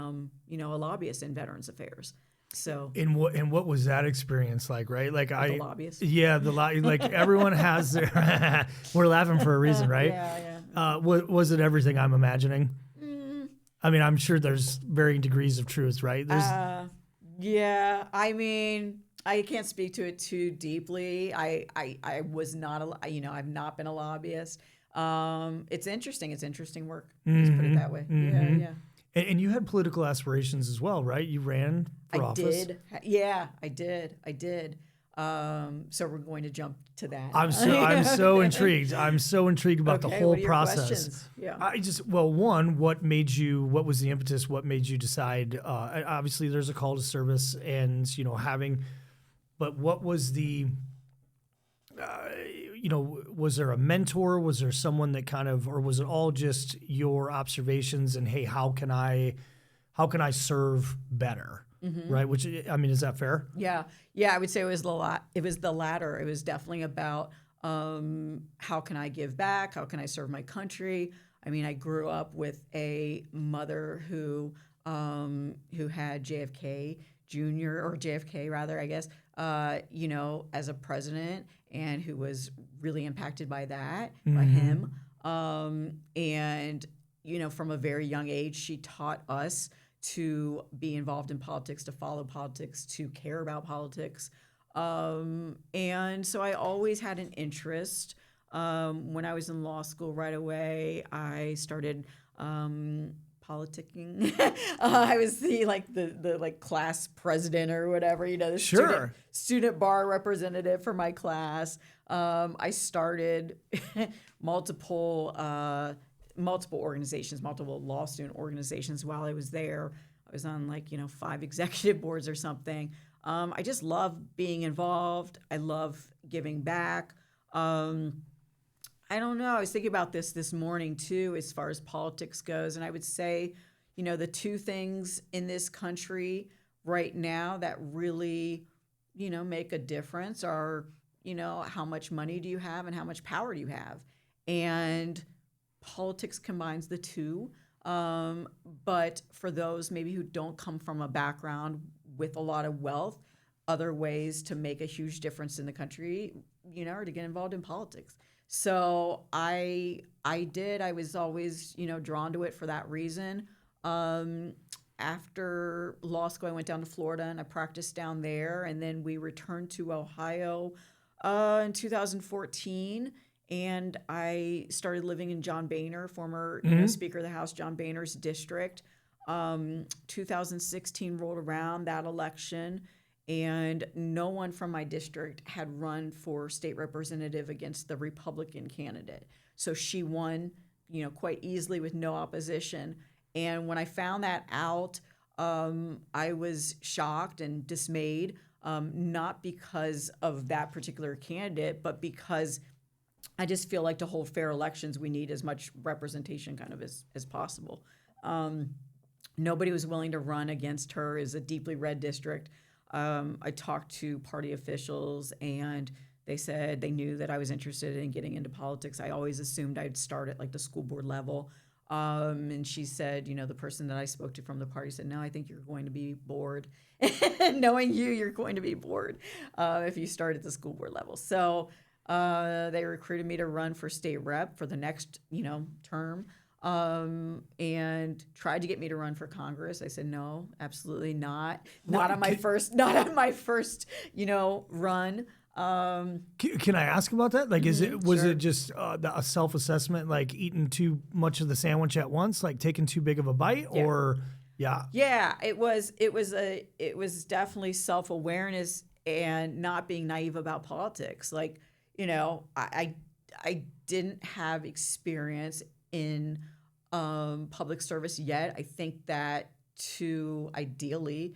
Speaker 2: lobbyist in Veterans Affairs. So
Speaker 1: and what was that experience like, right? Like
Speaker 2: the lobbyist.
Speaker 1: Yeah, like everyone has their. We're laughing for a reason, right?
Speaker 2: Yeah.
Speaker 1: Was it everything I'm imagining? I mean, I'm sure there's varying degrees of truth, right?
Speaker 2: Yeah. I mean, I can't speak to it too deeply. I was not I've not been a lobbyist. It's interesting. It's interesting work. Just put it that way. Yeah.
Speaker 1: And you had political aspirations as well, right? You ran for office.
Speaker 2: Yeah, I did. So we're going to jump to that.
Speaker 1: I'm so intrigued. I'm so intrigued about the whole
Speaker 2: what are your
Speaker 1: process.
Speaker 2: questions? Yeah.
Speaker 1: One, what was the impetus? What made you decide? Obviously, there's a call to service, and but what was the? Was there a mentor? Was there someone that or was it all just your observations and, hey, how can I serve better? Mm-hmm. Right. Which, I mean, is that fair?
Speaker 2: Yeah. I would say it was the latter. It was definitely about how can I give back? How can I serve my country? I mean, I grew up with a mother who had JFK Jr. or JFK rather, I guess, as a president, and who was really impacted by that, by him. And from a very young age, she taught us to be involved in politics, to follow politics, to care about politics. And so I always had an interest. When I was in law school right away, I started politicking. I was the class president or whatever, the student bar representative for my class. I started multiple organizations, multiple law student organizations while I was there. I was on 5 executive boards or something. I just love being involved. I love giving back. I don't know. I was thinking about this morning too, as far as politics goes. And I would say, the two things in this country right now that really, make a difference are, how much money do you have and how much power do you have? And politics combines the two. But for those maybe who don't come from a background with a lot of wealth, other ways to make a huge difference in the country, are to get involved in politics. So I was always, drawn to it for that reason. After law school, I went down to Florida and I practiced down there. And then we returned to Ohio in 2014. And I started living in John Boehner, former Speaker of the House, John Boehner's district. 2016 rolled around, that election, and no one from my district had run for state representative against the Republican candidate. So she won, quite easily with no opposition. And when I found that out, I was shocked and dismayed, not because of that particular candidate, but because I just feel like to hold fair elections, we need as much representation kind of as possible. Nobody was willing to run against her. It's a deeply red district. I talked to party officials, and they said they knew that I was interested in getting into politics. I always assumed I'd start at the school board level. And she said, the person that I spoke to from the party said, no, I think you're going to be bored. Knowing you're going to be bored if you start at the school board level. So they recruited me to run for state rep for the next, term. And tried to get me to run for Congress. I said, no, absolutely not. Not on my first, run.
Speaker 1: Can I ask about that? Was it just a self-assessment, like eating too much of the sandwich at once, like taking too big of a bite, or yeah?
Speaker 2: Yeah, it was definitely self-awareness and not being naive about politics. I didn't have experience in public service yet. I think that to ideally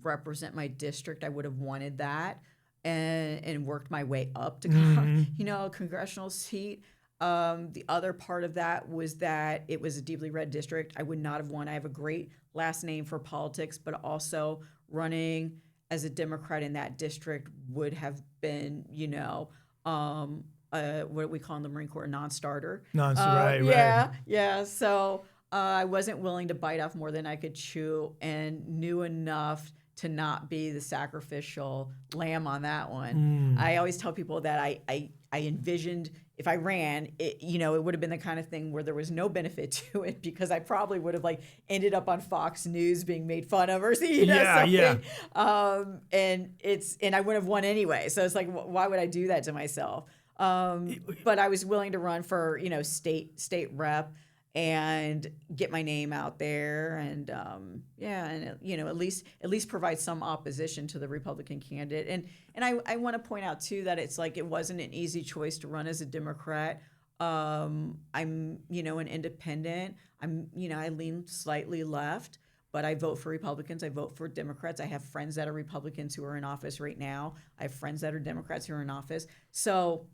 Speaker 2: represent my district, I would have wanted that and worked my way up to a congressional seat. The other part of that was that it was a deeply red district. I would not have won. I have a great last name for politics, but also running as a Democrat in that district would have been, what we call in the Marine Corps, a non-starter.
Speaker 1: Right.
Speaker 2: Yeah. So I wasn't willing to bite off more than I could chew, and knew enough to not be the sacrificial lamb on that one. I always tell people that I envisioned if I ran, it would have been the kind of thing where there was no benefit to it, because I probably would have ended up on Fox News being made fun of or something. And I wouldn't have won anyway. So it's like, why would I do that to myself? But I was willing to run for, state rep and get my name out there, and at least provide some opposition to the Republican candidate. And I want to point out too that it's like it wasn't an easy choice to run as a Democrat. I'm an independent. I lean slightly left, but I vote for Republicans. I vote for Democrats. I have friends that are Republicans who are in office right now. I have friends that are Democrats who are in office. So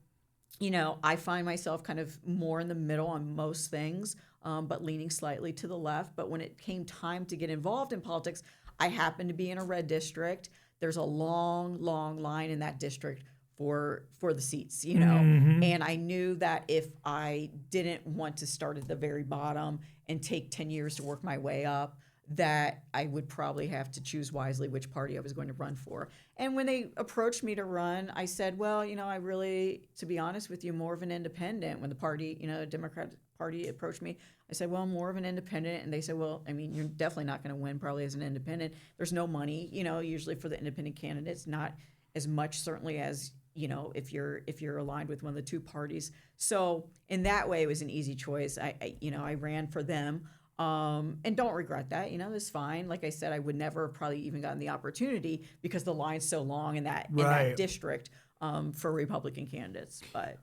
Speaker 2: I find myself kind of more in the middle on most things, but leaning slightly to the left. But when it came time to get involved in politics, I happened to be in a red district. There's a long, long line in that district for the seats, And I knew that if I didn't want to start at the very bottom and take 10 years to work my way up, that I would probably have to choose wisely which party I was going to run for. And when they approached me to run, I said, well, I really, to be honest with you, more of an independent. When the party, Democratic Party approached me, I said, well, more of an independent. And they said, well, you're definitely not going to win probably as an independent. There's no money, usually for the independent candidates, not as much certainly as, if you're aligned with one of the two parties. So in that way, it was an easy choice. I ran for them. And don't regret that, it's fine. Like I said, I would never have probably even gotten the opportunity because the line's so long in that district for Republican candidates. But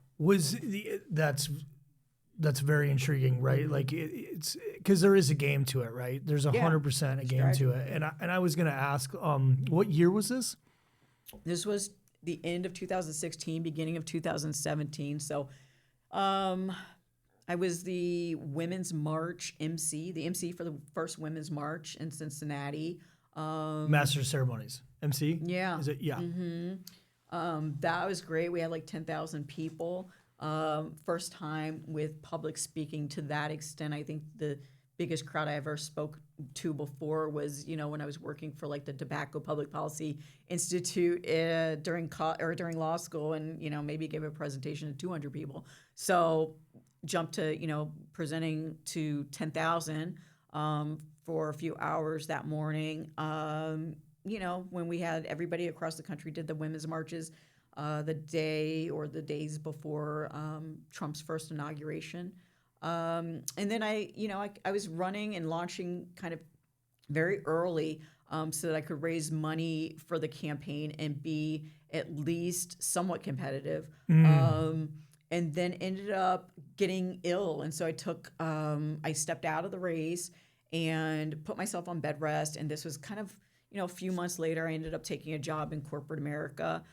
Speaker 1: that's very intriguing, right? Like it's because there is a game to it, right? There's 100% a game to it. And I was going to ask, what year was this?
Speaker 2: This was the end of 2016, beginning of 2017. So, I was the Women's March MC, the MC for the first Women's March in Cincinnati.
Speaker 1: Master of Ceremonies, MC?
Speaker 2: Yeah.
Speaker 1: Is it? Yeah.
Speaker 2: Mm-hmm. That was great. We had 10,000 people. First time with public speaking to that extent. I think the biggest crowd I ever spoke to before was, when I was working for the Tobacco Public Policy Institute during law school, and maybe gave a presentation to 200 people. So jumped to presenting to 10,000 for a few hours that morning. When we had everybody across the country did the women's marches the day or the days before Trump's first inauguration. And then I was running and launching kind of very early so that I could raise money for the campaign and be at least somewhat competitive. And then ended up getting ill. And so I stepped out of the race and put myself on bed rest. And this was kind of, a few months later, I ended up taking a job in corporate America.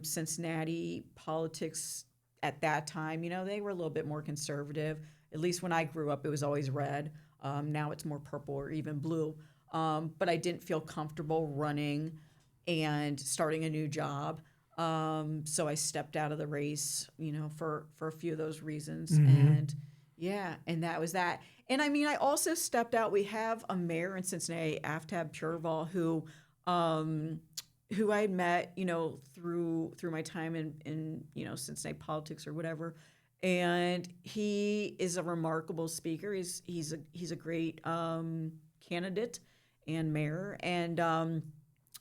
Speaker 2: Cincinnati politics at that time, they were a little bit more conservative. At least when I grew up, it was always red. Now it's more purple or even blue. But I didn't feel comfortable running and starting a new job. So I stepped out of the race, for a few of those reasons. And that was that. And I also stepped out. We have a mayor in Cincinnati, Aftab Pureval, who I had met, through my time in Cincinnati politics or whatever. And he is a remarkable speaker. He's a great candidate and mayor. And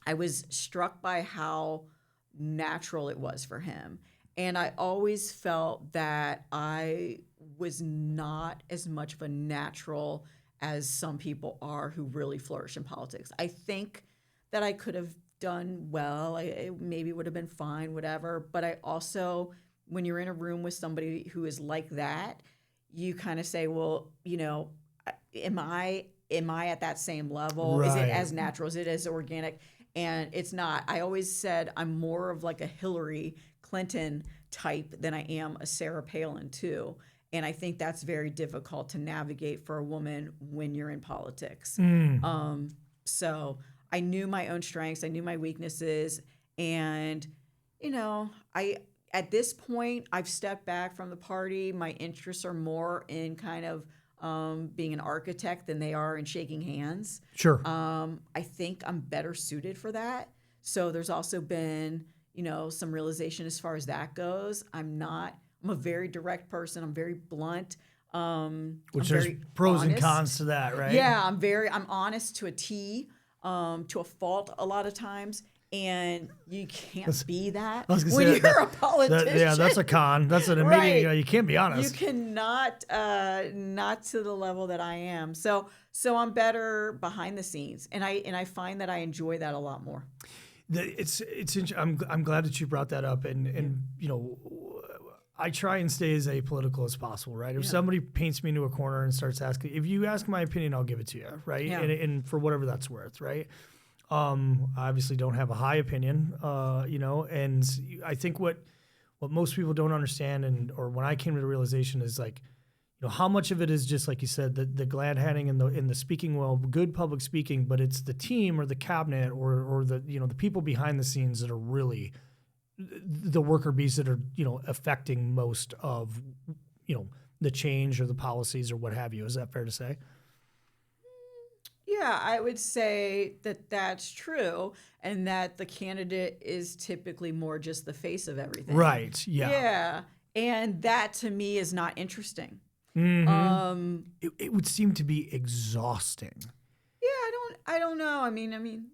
Speaker 2: I was struck by how natural it was for him. And I always felt that I was not as much of a natural as some people are who really flourish in politics. I think that I could have done well. It maybe would have been fine, whatever. But I also, when you're in a room with somebody who is like that, you kind of say, well, am I at that same level? Right. Is it as natural? Is it as organic? And it's not. I always said I'm more of a Hillary Clinton type than I am a Sarah Palin too. And I think that's very difficult to navigate for a woman when you're in politics. So I knew my own strengths, I knew my weaknesses, and at this point, I've stepped back from the party. My interests are more in kind of being an architect than they are in shaking hands.
Speaker 1: Sure.
Speaker 2: I think I'm better suited for that. So there's also been, some realization as far as that goes. I'm a very direct person. I'm very blunt.
Speaker 1: Which there's pros
Speaker 2: honest.
Speaker 1: and cons to that, right?
Speaker 2: Yeah, I'm honest to a T, to a fault a lot of times. And you can't be that when you're a politician.
Speaker 1: That's a con. That's an immediate.
Speaker 2: Right.
Speaker 1: You can't be honest.
Speaker 2: You cannot, not to the level that I am. So I'm better behind the scenes, and I find that I enjoy that a lot more.
Speaker 1: I'm glad that you brought that up, and I try and stay as apolitical as possible, right? If somebody paints me into a corner and starts asking, if you ask my opinion, I'll give it to you, right?
Speaker 2: Yeah.
Speaker 1: And for whatever that's worth, right? I obviously don't have a high opinion, and I think what most people don't understand, or when I came to the realization is like, how much of it is just like you said, the glad handing and the speaking well, good public speaking, but it's the team or the cabinet or the the people behind the scenes that are really the worker bees that are affecting most of the change or the policies or what have you. Is that fair to say?
Speaker 2: Yeah, I would say that that's true, and that the candidate is typically more just the face of everything.
Speaker 1: Right. Yeah.
Speaker 2: Yeah, and that to me is not interesting.
Speaker 1: Mm-hmm. It would seem to be exhausting.
Speaker 2: Yeah, I don't know. I mean,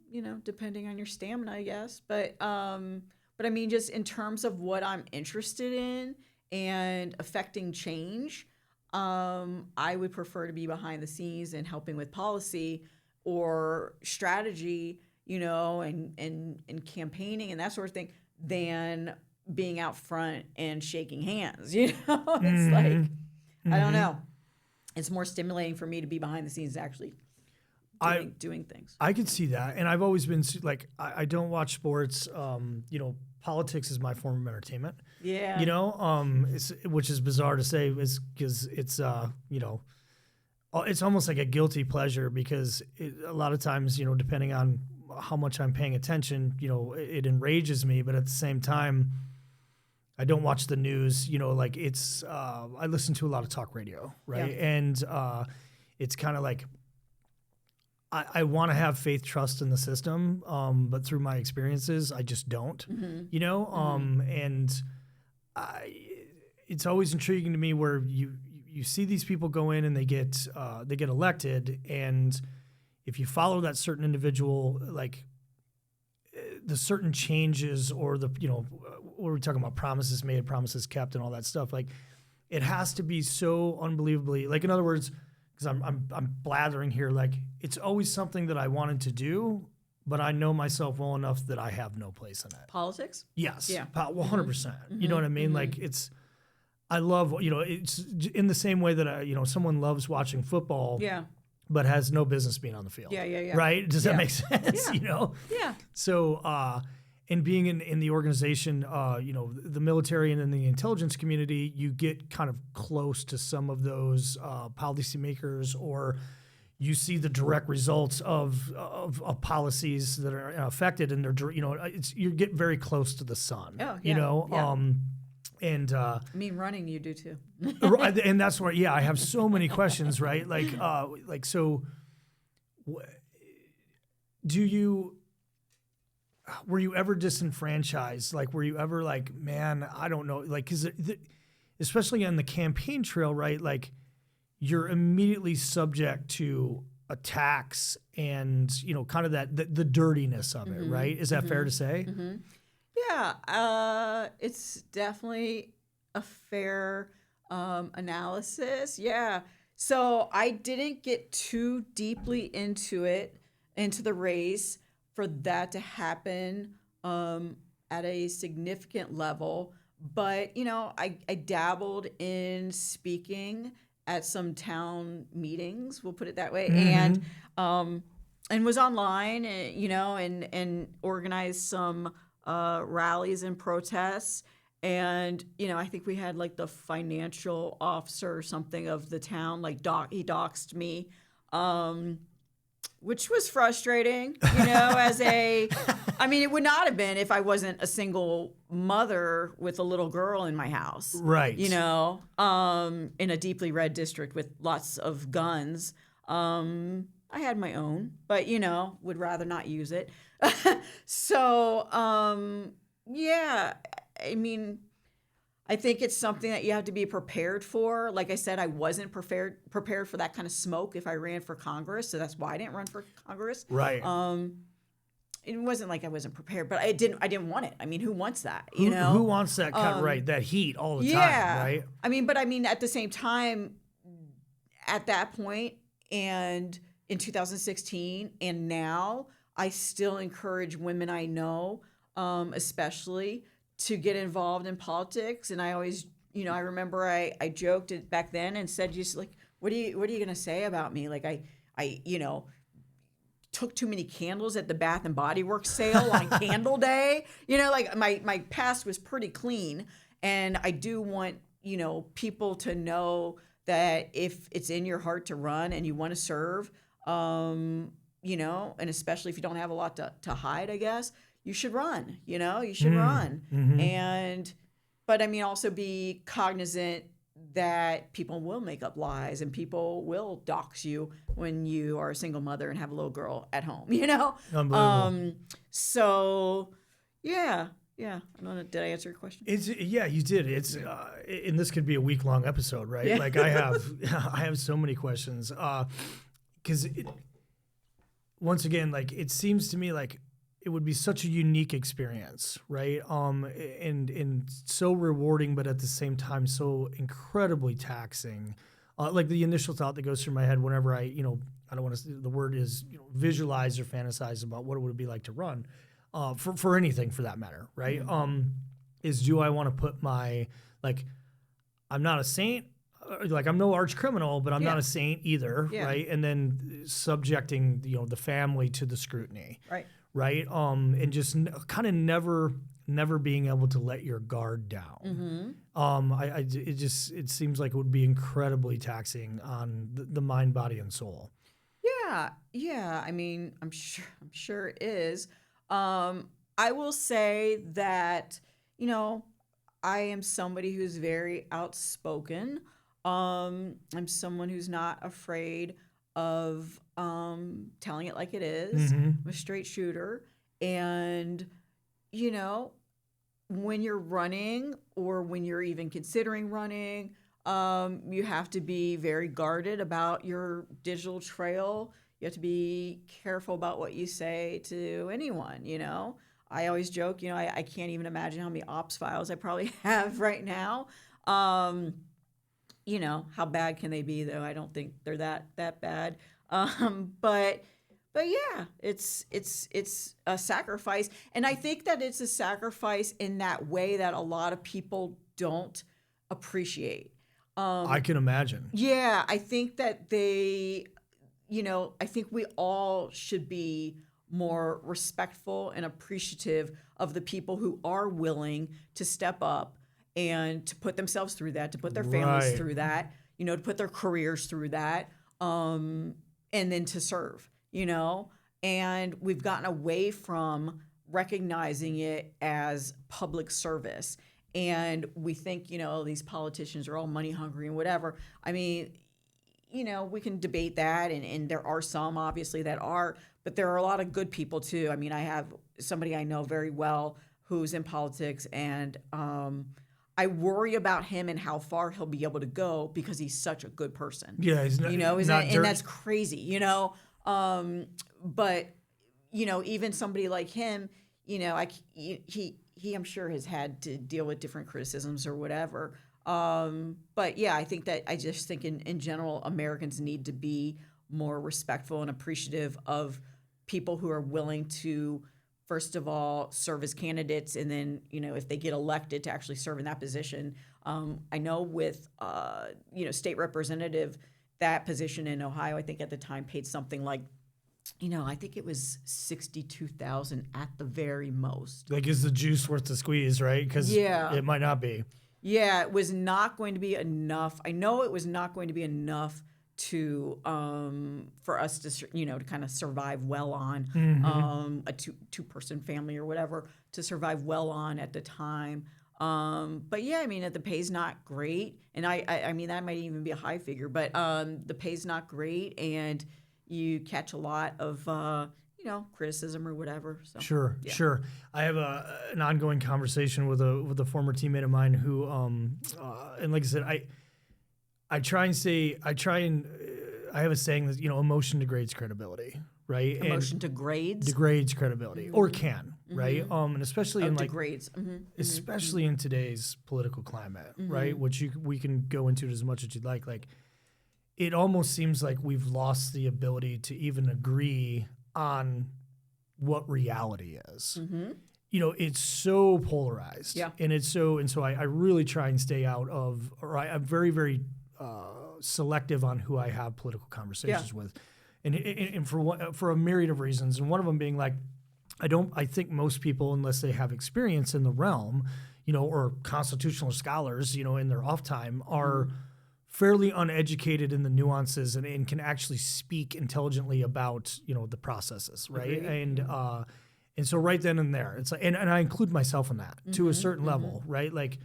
Speaker 2: depending on your stamina, I guess. But I mean, just in terms of what I'm interested in and affecting change, I would prefer to be behind the scenes and helping with policy or strategy, and campaigning and that sort of thing, than being out front and shaking hands. It's like, I don't know. It's more stimulating for me to be behind the scenes, actually doing things.
Speaker 1: I could see that, and I've always been like, I don't watch sports. Politics is my form of entertainment.
Speaker 2: Yeah.
Speaker 1: Which is bizarre to say, is because it's it's almost like a guilty pleasure, because a lot of times, depending on how much I'm paying attention, it enrages me, but at the same time, I don't watch the news. Like I listen to a lot of talk radio, right?
Speaker 2: Yeah.
Speaker 1: And it's kind of like, I want to have faith, trust in the system, but through my experiences, I just don't. And it's always intriguing to me where you see these people go in and they get elected, and if you follow that certain individual, like the certain changes or what we're talking about, promises made, promises kept, and all that stuff, like it has to be so unbelievably, like, in other words, because I'm blathering here, like it's always something that I wanted to do, but I know myself well enough that I have no place in it.
Speaker 2: Politics?
Speaker 1: Yes.
Speaker 2: Yeah.
Speaker 1: 100%. You know what I mean? Like I love, it's in the same way that someone loves watching football.
Speaker 2: Yeah.
Speaker 1: But has no business being on the field.
Speaker 2: Yeah.
Speaker 1: Right? Does that make sense?
Speaker 2: Yeah. Yeah.
Speaker 1: So, and being in the organization, the military and in the intelligence community, you get kind of close to some of those policymakers, or you see the direct results of policies that are affected, and they're you get very close to the sun.
Speaker 2: Oh, yeah. Yeah.
Speaker 1: And
Speaker 2: running, you do too.
Speaker 1: And that's where, I have so many questions, right? So, were you ever disenfranchised? Like, were you ever like, man, I don't know, like, because especially on the campaign trail, right? Like, you're immediately subject to attacks and kind of the dirtiness of it, right? Is that fair to say?
Speaker 2: Mm-hmm. Yeah, it's definitely a fair analysis. Yeah. So I didn't get too deeply into the race for that to happen at a significant level. But, I dabbled in speaking at some town meetings, we'll put it that way, and was online, and organized some rallies and protests. And, I think we had like the financial officer or something of the town, like he doxed me. which was frustrating, I mean, it would not have been if I wasn't a single mother with a little girl in my house.
Speaker 1: Right.
Speaker 2: In a deeply red district with lots of guns. I had my own, but, would rather not use it. So, yeah, I mean, I think it's something that you have to be prepared for. Like I said, I wasn't prepared for that kind of smoke if I ran for Congress, so that's why I didn't run for Congress.
Speaker 1: Right.
Speaker 2: It wasn't like I wasn't prepared, but I didn't want it. I mean, who wants that?
Speaker 1: Who wants that kind right? That heat all the time, right?
Speaker 2: I mean, at the same time, at that point, and in 2016, and now, I still encourage women I know, especially, to get involved in politics. And I always, I remember I joked it back then and said, just like, what are you going to say about me? Like I took too many candles at the Bath and Body Works sale on Candle Day. Like my past was pretty clean. And I do want, people to know that if it's in your heart to run and you want to serve, and especially if you don't have a lot to hide, I guess, you should run, you should run. Mm-hmm. But I mean, also be cognizant that people will make up lies and people will dox you when you are a single mother and have a little girl at home,
Speaker 1: Unbelievable.
Speaker 2: So yeah. I don't know. Did I answer your question?
Speaker 1: Yeah, you did. It's and this could be a week-long episode, right?
Speaker 2: Yeah.
Speaker 1: Like I have so many questions. Because once again, like it seems to me like it would be such a unique experience, right? And so rewarding, but at the same time so incredibly taxing. Like the initial thought that goes through my head whenever I don't want to. The word is visualize or fantasize about what it would be like to run, for anything for that matter, right? Mm-hmm. Is do I want to put my I'm not a saint. Like I'm no arch criminal, but I'm not a saint either, right? And then subjecting the family to the scrutiny, right? And just kind of never being able to let your guard down. Mm-hmm. It seems like it would be incredibly taxing on the mind, body, and soul.
Speaker 2: Yeah. I mean, I'm sure it is. I will say that I am somebody who's very outspoken. I'm someone who's not afraid of telling it like it is. Mm-hmm. I'm a straight shooter. And, when you're running or when you're even considering running, you have to be very guarded about your digital trail. You have to be careful about what you say to anyone, I always joke, I can't even imagine how many ops files I probably have right now. How bad can they be, though? I don't think they're that bad. But yeah, it's a sacrifice. And I think that it's a sacrifice in that way that a lot of people don't appreciate.
Speaker 1: I can imagine.
Speaker 2: Yeah, I think that I think we all should be more respectful and appreciative of the people who are willing to step up and to put themselves through that, to put their families through that, to put their careers through that, and then to serve, and we've gotten away from recognizing it as public service. And we think, these politicians are all money hungry and whatever. I mean, we can debate that, and there are some obviously that are, but there are a lot of good people too. I mean, I have somebody I know very well who's in politics, and I worry about him and how far he'll be able to go because he's such a good person.
Speaker 1: Yeah, he's not,
Speaker 2: and that's crazy, But even somebody like him, he I'm sure has had to deal with different criticisms or whatever. But yeah, I just think in general, Americans need to be more respectful and appreciative of people who are willing to, first of all, serve as candidates, and then, if they get elected, to actually serve in that position. I know with, state representative, that position in Ohio, I think at the time paid something like, I think it was $62,000 at the very most.
Speaker 1: Like, is the juice worth the squeeze, right? Because it might not be.
Speaker 2: Yeah, it was not going to be enough. I know it was not going to be enough to for us to to kind of survive well on a two-person family or whatever, to survive well on at the time. But yeah, I mean, the pay's not great, and I mean that might even be a high figure, but the pay's not great, and you catch a lot of criticism or whatever. So,
Speaker 1: Sure. I have an ongoing conversation with a former teammate of mine who, and like I said, I have a saying that emotion degrades credibility, right?
Speaker 2: Emotion degrades
Speaker 1: credibility, or can, right? And especially in
Speaker 2: degrades,
Speaker 1: especially in today's political climate, right? Which we can go into it as much as you'd like. Like, it almost seems like we've lost the ability to even agree on what reality is. It's so polarized, and so I really try and stay out of, or I'm very, very selective on who I have political conversations with, and for a myriad of reasons, and one of them being like, I think most people, unless they have experience in the realm, or constitutional scholars, in their off time, are fairly uneducated in the nuances and can actually speak intelligently about the processes, right? And so right then and there, it's like, and I include myself in that to a certain level, right? Like,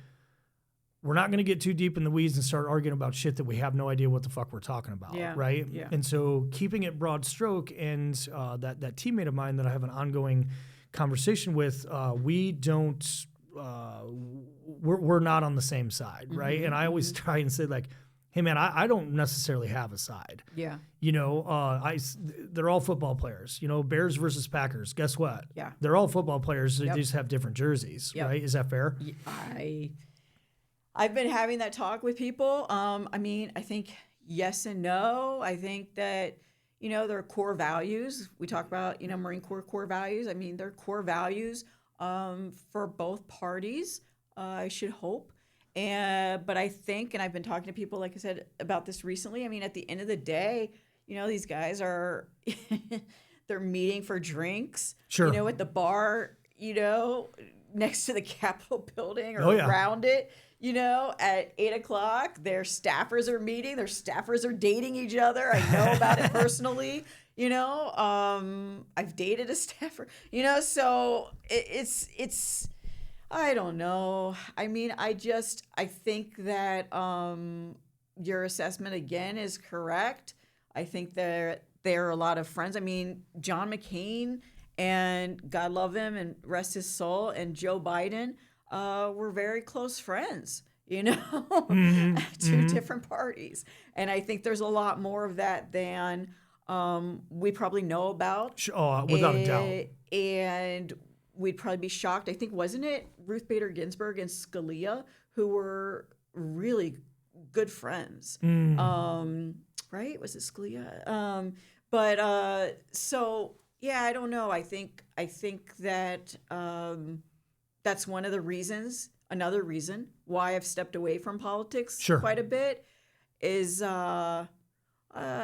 Speaker 1: we're not going to get too deep in the weeds and start arguing about shit that we have no idea what the fuck we're talking about, right? Yeah. And so keeping it broad stroke, and that teammate of mine that I have an ongoing conversation with, we don't, we're not on the same side, right? And I always try and say, like, hey man, I don't necessarily have a side.
Speaker 2: Yeah.
Speaker 1: They're all football players. Bears versus Packers. Guess what?
Speaker 2: Yeah.
Speaker 1: They're all football players. They just have different jerseys, right? Is that fair?
Speaker 2: I've been having that talk with people. I mean, I think yes and no. I think that, there are core values. We talk about, Marine Corps core values. I mean, they're core values for both parties, I should hope. But I think, and I've been talking to people, like I said, about this recently. I mean, at the end of the day, these guys are, they're meeting for drinks, at the bar, next to the Capitol building or around it. At 8:00, their staffers are meeting. Their staffers are dating each other. I know about it personally. I've dated a staffer. So it's. I don't know. I mean, I think that your assessment again is correct. I think there are a lot of friends. I mean, John McCain, and God love him and rest his soul, and Joe Biden. Were very close friends, two different parties. And I think there's a lot more of that than we probably know about.
Speaker 1: Without a doubt.
Speaker 2: And we'd probably be shocked. I think, wasn't it Ruth Bader Ginsburg and Scalia who were really good friends? Right? Was it Scalia? So, yeah, I don't know. I think that... that's one of the reasons, another reason why I've stepped away from politics quite a bit is I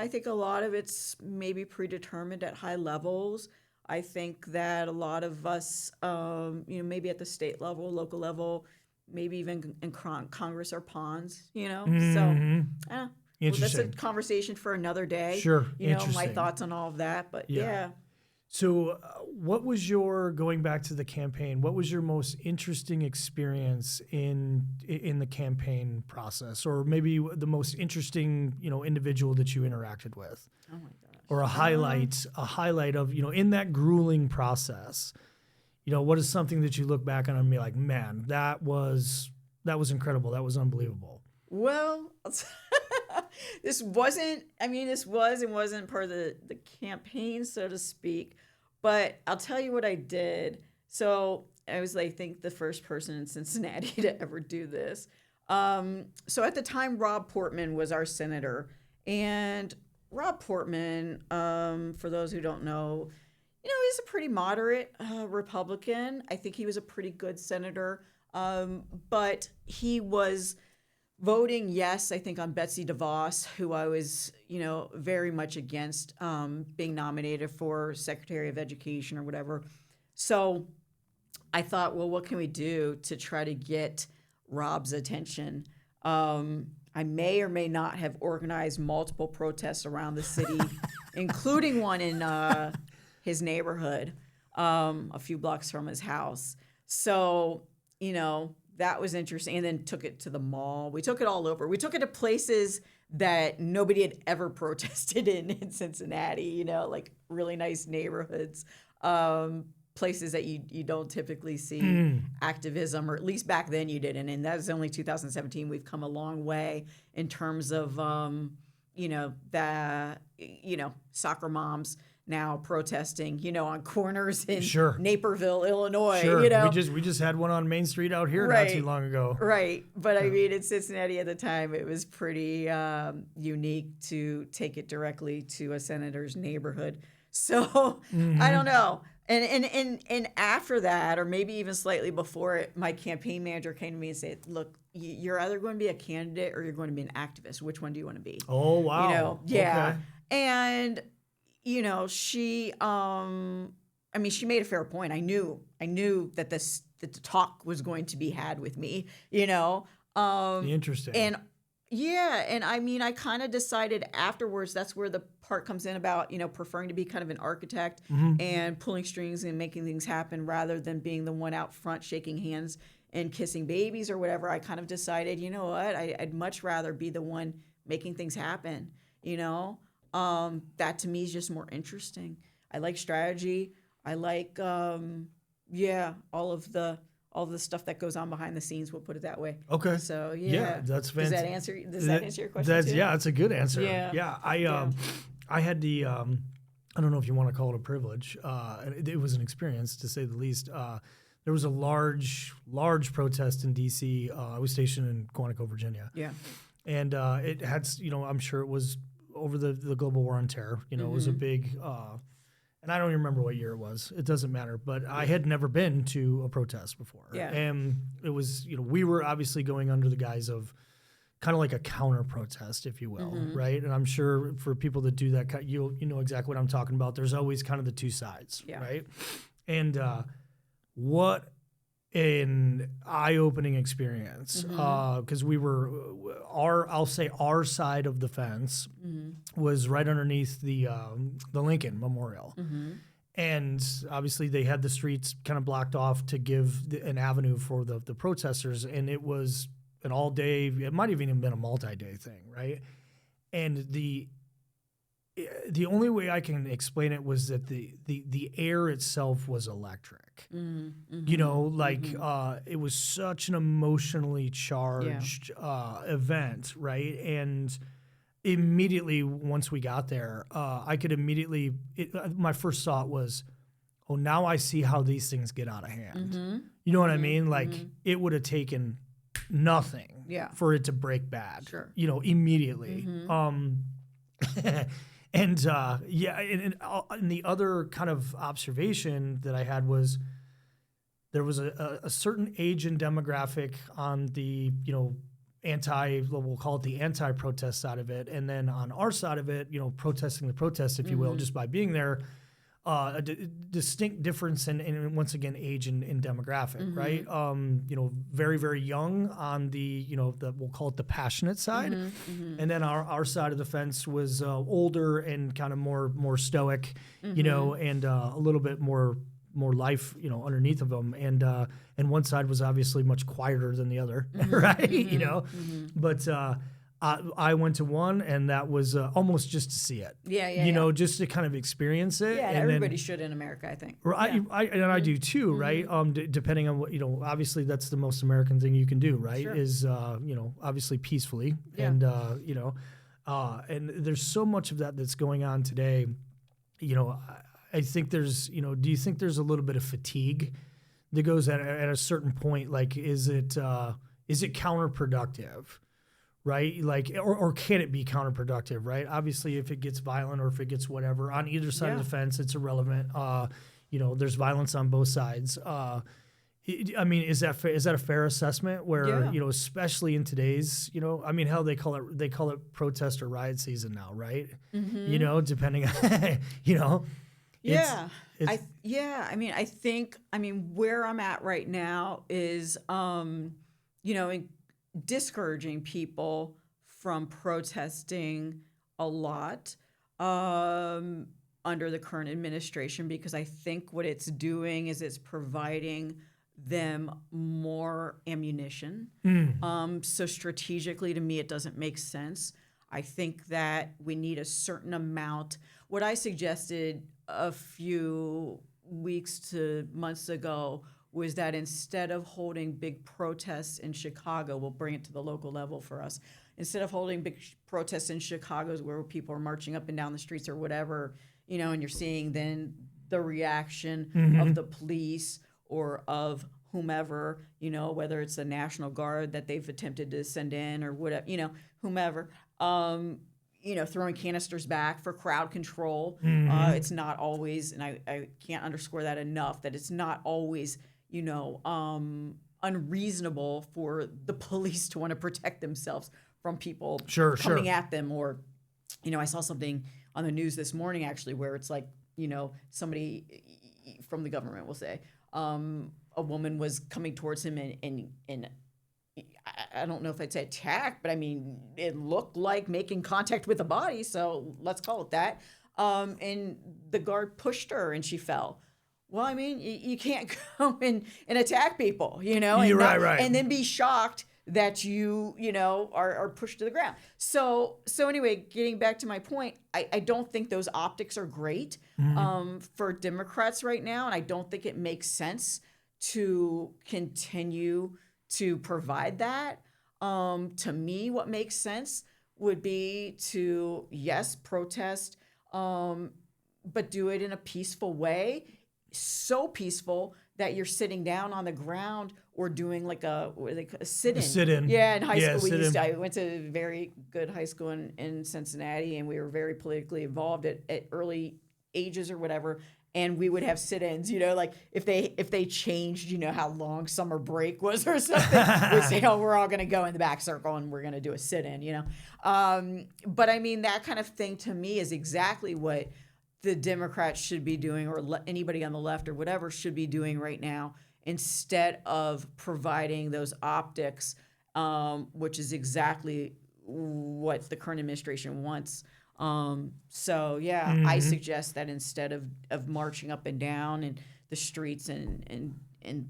Speaker 2: think a lot of it's maybe predetermined at high levels. I think that a lot of us, maybe at the state level, local level, maybe even in Congress are pawns, So, well, that's a conversation for another day.
Speaker 1: Sure.
Speaker 2: My thoughts on all of that, but yeah.
Speaker 1: So what was going back to the campaign, what was your most interesting experience in the campaign process, or maybe the most interesting, individual that you interacted with?
Speaker 2: Oh my gosh.
Speaker 1: Or a highlight of, in that grueling process, what is something that you look back on and be like, man, that was incredible. That was unbelievable.
Speaker 2: Well, this wasn't part of the campaign, so to speak, but I'll tell you what I did. So I was, I think, the first person in Cincinnati to ever do this. So at the time, Rob Portman was our senator, and Rob Portman, for those who don't know, he's a pretty moderate Republican. I think he was a pretty good senator, but he was voting yes, I think, on Betsy DeVos, who I was, very much against being nominated for Secretary of Education or whatever. So I thought, well, what can we do to try to get Rob's attention? I may or may not have organized multiple protests around the city, including one in his neighborhood, a few blocks from his house. So, that was interesting. And then took it to the mall. We took it all over. We took it to places that nobody had ever protested in Cincinnati, like really nice neighborhoods, places that you don't typically see activism, or at least back then you didn't. And that was only 2017. We've come a long way in terms of, soccer moms now protesting, on corners in Naperville, Illinois.
Speaker 1: Sure. We just had one on Main Street out here not too long ago.
Speaker 2: Right. But I mean, in Cincinnati at the time, it was pretty unique to take it directly to a senator's neighborhood. So I don't know. And after that, or maybe even slightly before it, my campaign manager came to me and said, look, you're either going to be a candidate or you're going to be an activist. Which one do you want to be?
Speaker 1: Oh, wow.
Speaker 2: Yeah.
Speaker 1: Okay.
Speaker 2: And she made a fair point. I knew that the talk was going to be had with me,
Speaker 1: Interesting.
Speaker 2: And I kind of decided afterwards, that's where the part comes in about, preferring to be kind of an architect and pulling strings and making things happen rather than being the one out front shaking hands and kissing babies or whatever. I kind of decided, you know what, I'd much rather be the one making things happen, That to me is just more interesting. I like strategy. I like, all of the stuff that goes on behind the scenes. We'll put it that way.
Speaker 1: Okay.
Speaker 2: So
Speaker 1: that's fantastic.
Speaker 2: Does that answer your question too?
Speaker 1: Yeah, it's a good answer.
Speaker 2: Yeah.
Speaker 1: I had the I don't know if you want to call it a privilege. It was an experience to say the least. There was a large protest in D.C. I was stationed in Quantico, Virginia. Yeah. And it had, I'm sure it was over the global war on terror. It was a big, and I don't even remember what year it was. It doesn't matter. But I had never been to a protest before. Yeah. And it was, we were obviously going under the guise of kind of like a counter protest, if you will, right? And I'm sure for people that do that, you know exactly what I'm talking about. There's always kind of the two sides, right? And what an eye-opening experience, because we were our side of the fence was right underneath the Lincoln Memorial, and obviously they had the streets kind of blocked off to give an avenue for the protesters, and it was an all-day. It might have even been a multi-day thing, right? And the only way I can explain it was that the air itself was electric. It was such an emotionally charged event, right? And immediately once we got there, I could immediately. My first thought was, "Oh, now I see how these things get out of hand." You know what I mean? Like it would have taken nothing for it to break bad. Sure. Immediately. And the other kind of observation that I had was there was a certain age and demographic on the, we'll call it the anti-protest side of it. And then on our side of it, protesting the protest, if you will, just by being there, a distinct difference in once again, age and demographic, right? Very, very young on the, we'll call it the passionate side. And then our side of the fence was older and kind of more stoic, and a little bit more life, underneath of them. And one side was obviously much quieter than the other, right? But I went to one, and that was almost just to see it. Just to kind of experience it.
Speaker 2: Yeah,
Speaker 1: and
Speaker 2: everybody should in America, I think.
Speaker 1: I do too, right? Depending on what, obviously that's the most American thing you can do, right? Sure. Is, obviously peacefully. Yeah. And, and there's so much of that that's going on today. I think there's, do you think there's a little bit of fatigue that goes at a certain point? Like, is it counterproductive? Right? Like, or can it be counterproductive, right? Obviously, if it gets violent or if it gets whatever, on either side of the fence, it's irrelevant. There's violence on both sides. Is that a fair assessment where, especially in today's, hell, they call it protest or riot season now, right? Depending on,
Speaker 2: I think where I'm at right now is, discouraging people from protesting a lot under the current administration, because I think what it's doing is it's providing them more ammunition. So strategically, to me, it doesn't make sense. I think that we need a certain amount. What I suggested a few weeks to months ago was that instead of holding big protests in Chicago, we'll bring it to the local level for us. Instead of holding big protests in Chicago where people are marching up and down the streets or whatever, and you're seeing then the reaction of the police or of whomever, whether it's the National Guard that they've attempted to send in or whatever, whomever, throwing canisters back for crowd control. It's not always, and I can't underscore that enough, that it's not always, unreasonable for the police to want to protect themselves from people coming at them. Or, I saw something on the news this morning actually where it's like, somebody from the government will say, a woman was coming towards him and I don't know if I'd say attack, but I mean, it looked like making contact with the body, so let's call it that. And the guard pushed her and she fell. Well, I mean, you can't go and attack people, and
Speaker 1: right.
Speaker 2: And then be shocked that you are pushed to the ground. So anyway, getting back to my point, I don't think those optics are great for Democrats right now, and I don't think it makes sense to continue to provide that. To me, what makes sense would be to, yes, protest, but do it in a peaceful way, so peaceful that you're sitting down on the ground or doing like a sit-in.
Speaker 1: Sit-in.
Speaker 2: Yeah, in high school, I went to a very good high school in Cincinnati, and we were very politically involved at early ages or whatever. And we would have sit-ins, like if they changed, how long summer break was or something, we'd say, oh, we're all going to go in the back circle and we're going to do a sit-in, But I mean, that kind of thing to me is exactly what the Democrats should be doing, or anybody on the left or whatever should be doing right now, instead of providing those optics, which is exactly what the current administration wants. I suggest that instead of marching up and down in the streets and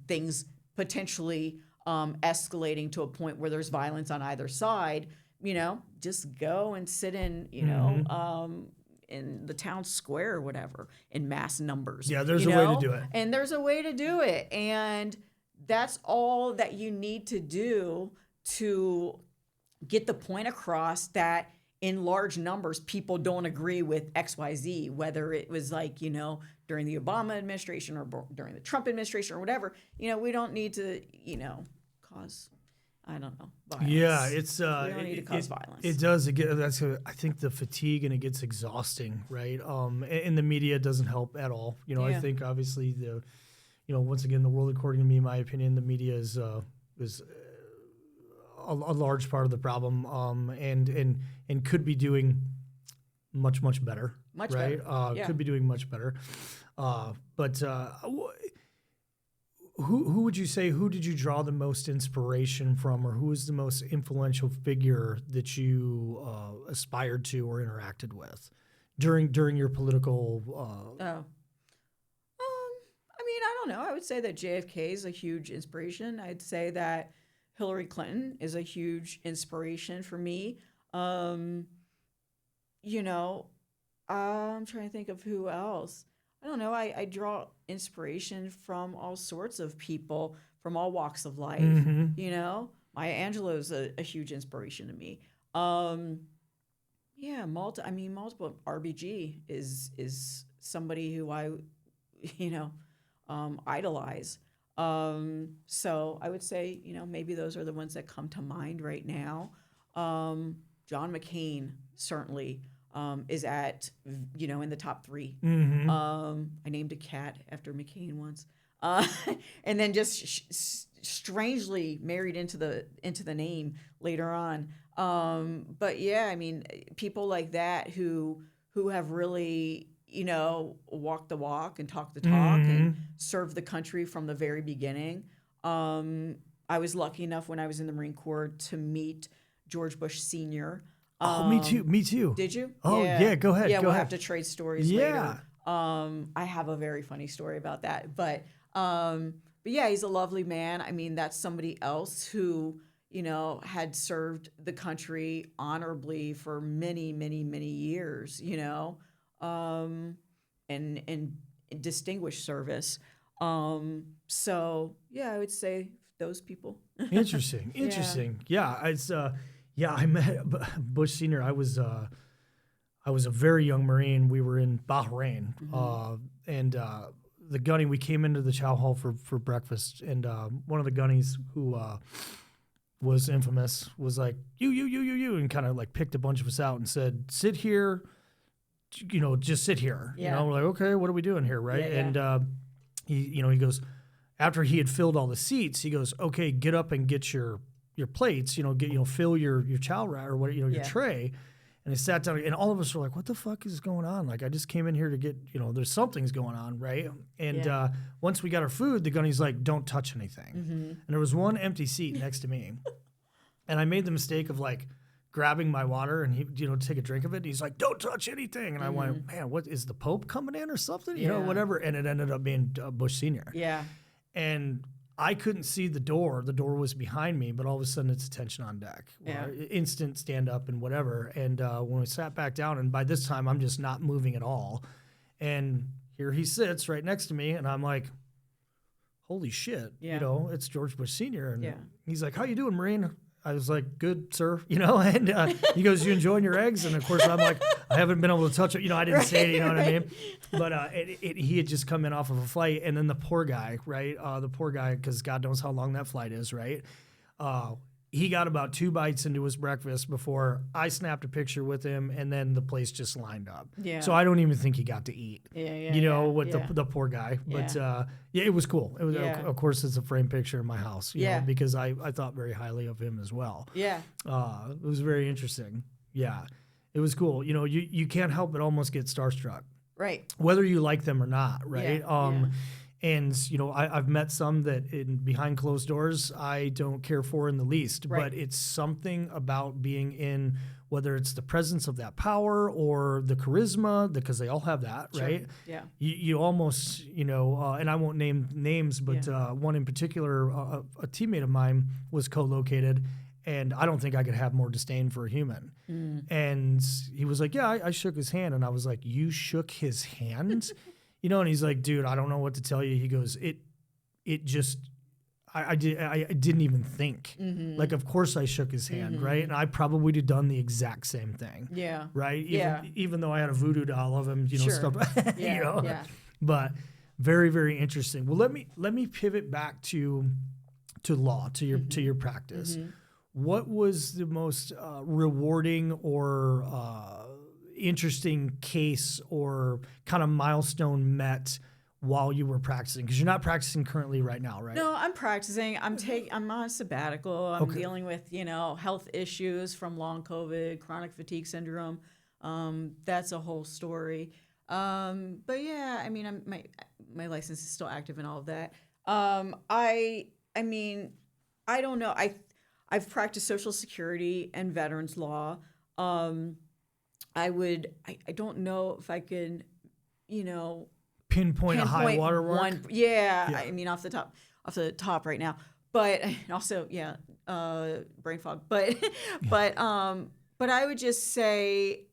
Speaker 2: things potentially escalating to a point where there's violence on either side, just go and sit in, in the town square or whatever in mass numbers.
Speaker 1: Yeah, there's a way to do it.
Speaker 2: And there's a way to do it. And that's all that you need to do to get the point across that in large numbers, people don't agree with XYZ, whether it was like, during the Obama administration or during the Trump administration or whatever. We don't need to, cause, I don't know, violence.
Speaker 1: Yeah, it's
Speaker 2: we don't need to cause violence.
Speaker 1: It does. I think the fatigue, and it gets exhausting, right? And the media doesn't help at all. I think obviously once again, the world according to me, in my opinion, the media is a large part of the problem, and could be doing much better.
Speaker 2: Much
Speaker 1: right?
Speaker 2: better.
Speaker 1: Could be doing much better. But who would you say, who did you draw the most inspiration from, or who is the most influential figure that you aspired to or interacted with during your political?
Speaker 2: I don't know. I would say that JFK is a huge inspiration. I'd say that Hillary Clinton is a huge inspiration for me. I'm trying to think of who else. I don't know. I draw inspiration from all sorts of people from all walks of life. Maya Angelou is a huge inspiration to me. Multiple RBG is somebody who I, idolize. So I would say, maybe those are the ones that come to mind right now. John McCain certainly is at, in the top 3. I named a cat after McCain once. And then just strangely married into the name later on. But yeah, I mean, people like that who have really, walk the walk and talk the talk and serve the country from the very beginning. I was lucky enough when I was in the Marine Corps to meet George Bush Sr.
Speaker 1: Oh, me too. Me too.
Speaker 2: Did you?
Speaker 1: Oh, yeah. Go ahead.
Speaker 2: Yeah,
Speaker 1: go
Speaker 2: we'll
Speaker 1: ahead.
Speaker 2: have to trade stories later. I have a very funny story about that. But yeah, he's a lovely man. I mean, that's somebody else who, had served the country honorably for many, many, many years, and distinguished service. So yeah, I would say those people.
Speaker 1: Interesting. Yeah, it's I met Bush Senior. I was a very young Marine. We were in Bahrain, and the gunny. We came into the chow hall for breakfast, and one of the gunnies who was infamous was like you, and kind of like picked a bunch of us out and said, "Sit here, just sit here."
Speaker 2: Yeah.
Speaker 1: We're like, okay, what are we doing here, right?
Speaker 2: Yeah, yeah.
Speaker 1: And he goes, after he had filled all the seats, he goes, okay, get up and get your plates, fill your chow rack or what, your tray. And he sat down, and all of us were like, what the fuck is going on? Like, I just came in here to get, there's something's going on, right? And once we got our food, the gunny's like, don't touch anything. And there was one empty seat next to me. And I made the mistake of like grabbing my water and he, take a drink of it. And he's like, don't touch anything. And I went, man, what is the Pope coming in or something? Whatever. And it ended up being Bush Senior.
Speaker 2: Yeah.
Speaker 1: And I couldn't see the door. The door was behind me, but all of a sudden it's attention on deck. Instant stand up and whatever. And when we sat back down, and by this time I'm just not moving at all. And here he sits right next to me, and I'm like, holy shit, it's George Bush Sr. And he's like, how you doing, Marine? I was like, good, sir, and he goes, you enjoying your eggs? And of course I'm like, I haven't been able to touch it. I didn't say it, what I mean? But he had just come in off of a flight, and then the poor guy, right? Because God knows how long that flight is, right? He got about 2 bites into his breakfast before I snapped a picture with him, and then the place just lined up.
Speaker 2: Yeah.
Speaker 1: So I don't even think he got to eat. The poor guy. But it was cool. It was of course it's a framed picture in my house. Because I thought very highly of him as well. Yeah. It was very interesting. Yeah. It was cool. You can't help but almost get starstruck.
Speaker 2: Right.
Speaker 1: Whether you like them or not, right?
Speaker 2: Yeah.
Speaker 1: And, I've met some that behind closed doors I don't care for in the least.
Speaker 2: Right.
Speaker 1: But it's something about being in, whether it's the presence of that power or the charisma, because they all have that,
Speaker 2: Sure.
Speaker 1: right?
Speaker 2: Yeah.
Speaker 1: You almost, and I won't name names, but one in particular, a teammate of mine was co-located, and I don't think I could have more disdain for a human. And he was like, yeah, I shook his hand. And I was like, you shook his hand? And he's like, dude, I don't know what to tell you. He goes, it just, I didn't even think. Like, of course I shook his hand, right? And I probably would have done the exact same thing. Yeah. Right? Even though I had a voodoo doll of him,
Speaker 2: sure.
Speaker 1: stuff.
Speaker 2: Yeah.
Speaker 1: But very, very interesting. Well, let me pivot back to law, to your practice. What was the most rewarding or interesting case or kind of milestone met while you were practicing? Because you're not practicing currently right now, right?
Speaker 2: No, I'm practicing. I'm on a sabbatical. I'm dealing with, health issues from long COVID, chronic fatigue syndrome. That's a whole story. But yeah, I mean, my license is still active and all of that. I don't know. I've practiced Social Security and veterans law. I don't know if I could,
Speaker 1: pinpoint a high water mark.
Speaker 2: I mean, off the top right now, but also, brain fog. But I would just say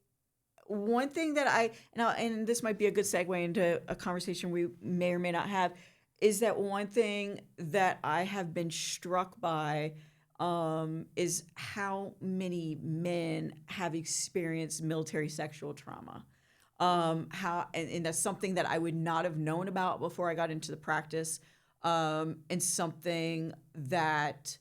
Speaker 2: one thing that and this might be a good segue into a conversation we may or may not have, is that one thing that I have been struck by is how many men have experienced military sexual trauma. And that's something that I would not have known about before I got into the practice, and something that,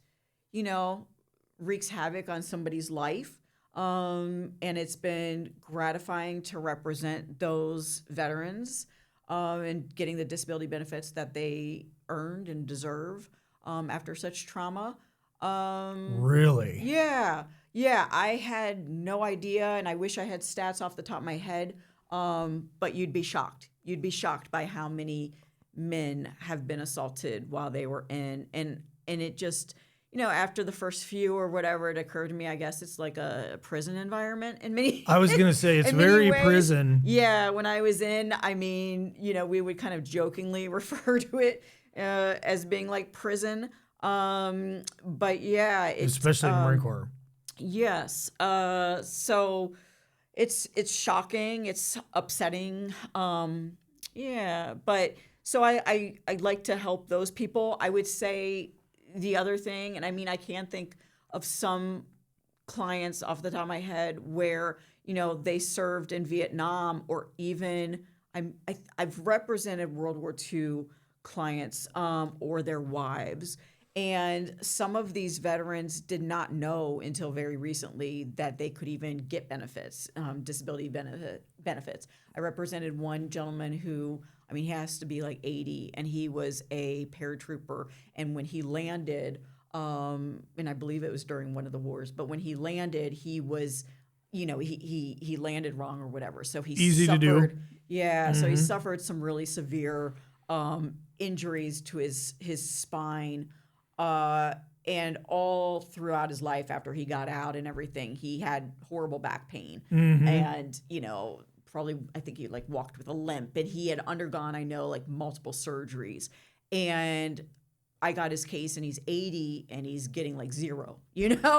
Speaker 2: wreaks havoc on somebody's life. And it's been gratifying to represent those veterans, and getting the disability benefits that they earned and deserve, after such trauma.
Speaker 1: Really?
Speaker 2: Yeah. I had no idea, and I wish I had stats off the top of my head. But you'd be shocked. You'd be shocked by how many men have been assaulted while they were in, and it just, after the first few or whatever, it occurred to me, I guess it's like a prison environment in many.
Speaker 1: I was gonna say it's
Speaker 2: in many
Speaker 1: very
Speaker 2: ways.
Speaker 1: prison.
Speaker 2: Yeah, when I was in, I mean, we would kind of jokingly refer to it as being like prison. But yeah,
Speaker 1: Especially in the Marine Corps.
Speaker 2: Yes. So it's shocking. It's upsetting. Yeah. But so I like to help those people. I would say the other thing, and I mean, I can't think of some clients off the top of my head where, they served in Vietnam, or even I've represented World War II clients or their wives. And some of these veterans did not know until very recently that they could even get benefits, disability benefits. I represented one gentleman who, I mean, he has to be like 80, and he was a paratrooper. And when he landed, and I believe it was during one of the wars, but when he landed, he was, he landed wrong or whatever. So he
Speaker 1: Easy
Speaker 2: suffered,
Speaker 1: to do.
Speaker 2: Yeah, so he suffered some really severe injuries to his spine. And all throughout his life after he got out and everything, he had horrible back pain. And, probably, I think he like walked with a limp, and he had undergone, I know, like multiple surgeries. And I got his case, and he's 80 and he's getting like 0,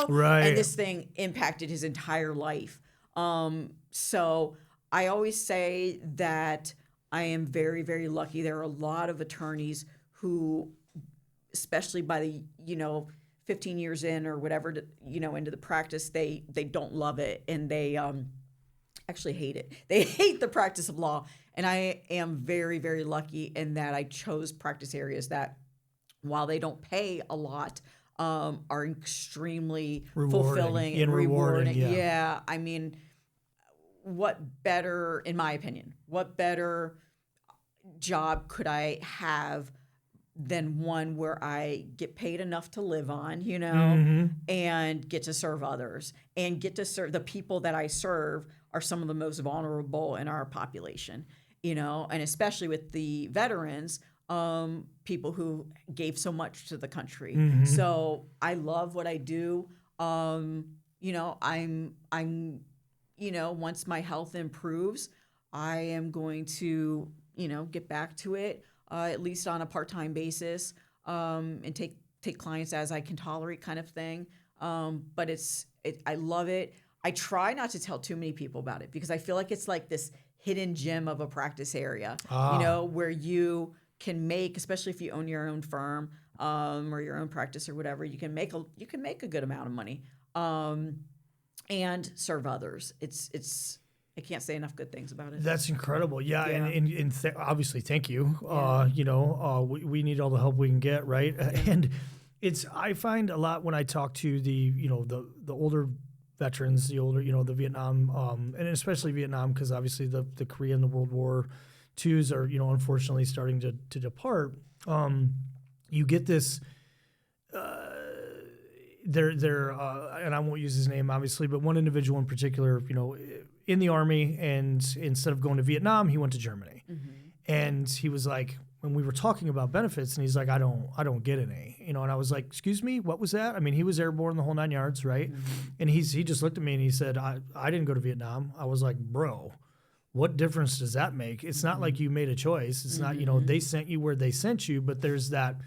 Speaker 1: Right.
Speaker 2: And this thing impacted his entire life. So I always say that I am very, very lucky. There are a lot of attorneys who, especially by the 15 years in or whatever, into the practice, they don't love it, and they actually hate it. They hate the practice of law. And I am very, very lucky in that I chose practice areas that, while they don't pay a lot, are extremely fulfilling and rewarding. Yeah. I mean, what better, in my opinion, what better job could I have than one where I get paid enough to live on, and get to serve others, and get to serve the people that I serve are some of the most vulnerable in our population, and especially with the veterans, people who gave so much to the country. So I love what I do. I'm once my health improves, I am going to, get back to it. At least on a part-time basis, and take clients as I can tolerate, kind of thing. But I love it. I try not to tell too many people about it, because I feel like it's like this hidden gem of a practice area, where you can make, especially if you own your own firm or your own practice or whatever, you can make a good amount of money and serve others. It's I can't say enough good things about it.
Speaker 1: That's incredible. Yeah. And obviously, thank you.
Speaker 2: Yeah.
Speaker 1: We need all the help we can get, right? And I find a lot when I talk to the older veterans, the Vietnam, and especially Vietnam, because obviously the Korean, the World War IIs are, unfortunately starting to depart. You get this, and I won't use his name, obviously, but one individual in particular, in the Army, and instead of going to Vietnam, he went to Germany. And he was like, when we were talking about benefits, and he's like, I don't get any, and I was like, excuse me, what was that? I mean, he was airborne the whole 9 yards, right? And he just looked at me and he said, I didn't go to Vietnam. I was like, bro, what difference does that make? It's not like you made a choice. It's not, they sent you where they sent you, but there's that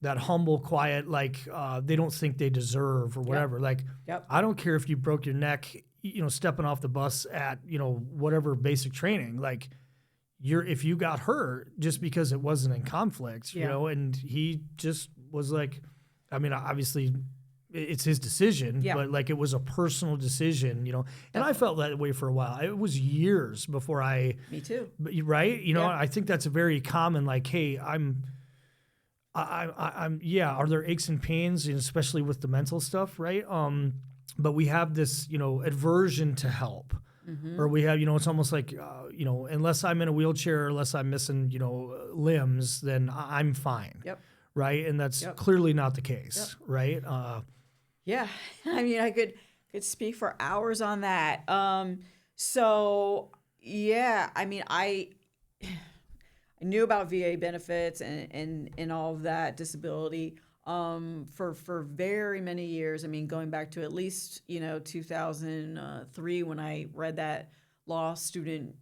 Speaker 1: humble, quiet, like they don't think they deserve or whatever. Like, I don't care if you broke your neck, stepping off the bus at, whatever basic training, like if you got hurt just because it wasn't in conflict, and he just was like, I mean, obviously it's his decision, but like it was a personal decision, and I felt that way for a while. It was years before Me
Speaker 2: too.
Speaker 1: Right. I think that's a very common, like, hey, I'm, are there aches and pains, especially with the mental stuff, right? But we have this, aversion to help, or we have, it's almost like, unless I'm in a wheelchair, unless I'm missing, limbs, then I'm fine. Right. And that's clearly not the case. Right.
Speaker 2: Yeah. I mean, I could speak for hours on that. So yeah, I mean, I knew about VA benefits and all of that, disability. for very many years. I mean, going back to at least 2003 when I read that law student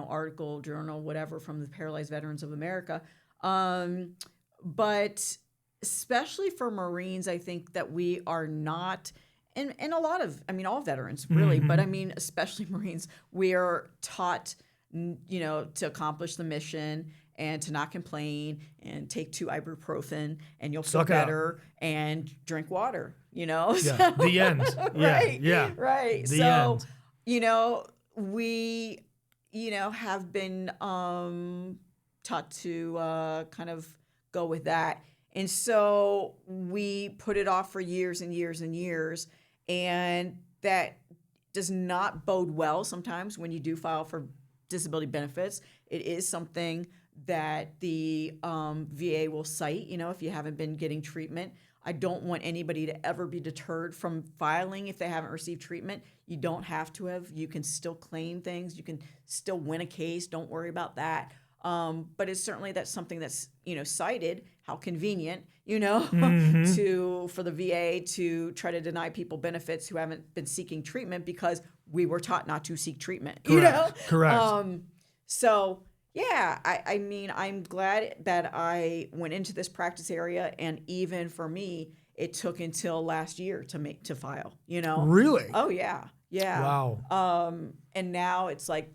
Speaker 2: article, journal, whatever from the Paralyzed Veterans of America. But especially for Marines, I think that we are not. And a lot of, all veterans really, but especially Marines, we are taught, to accomplish the mission and to not complain and take 2 ibuprofen and you'll feel better and drink water,
Speaker 1: Yeah, the end.
Speaker 2: Right.
Speaker 1: Yeah.
Speaker 2: Right.
Speaker 1: The
Speaker 2: So,
Speaker 1: end.
Speaker 2: We, have been taught to kind of go with that. And so we put it off for years and years and years. And that does not bode well sometimes when you do file for disability benefits. It is something that the VA will cite, if you haven't been getting treatment. I don't want anybody to ever be deterred from filing if they haven't received treatment. You don't have to have. You can still claim things. You can still win a case. Don't worry about that. But it's certainly that's something that's cited. How convenient, for the VA to try to deny people benefits who haven't been seeking treatment because we were taught not to seek treatment.
Speaker 1: Correct.
Speaker 2: So yeah, I'm glad that I went into this practice area, and even for me, it took until last year to file.
Speaker 1: Really?
Speaker 2: Oh yeah.
Speaker 1: Wow.
Speaker 2: And now it's like,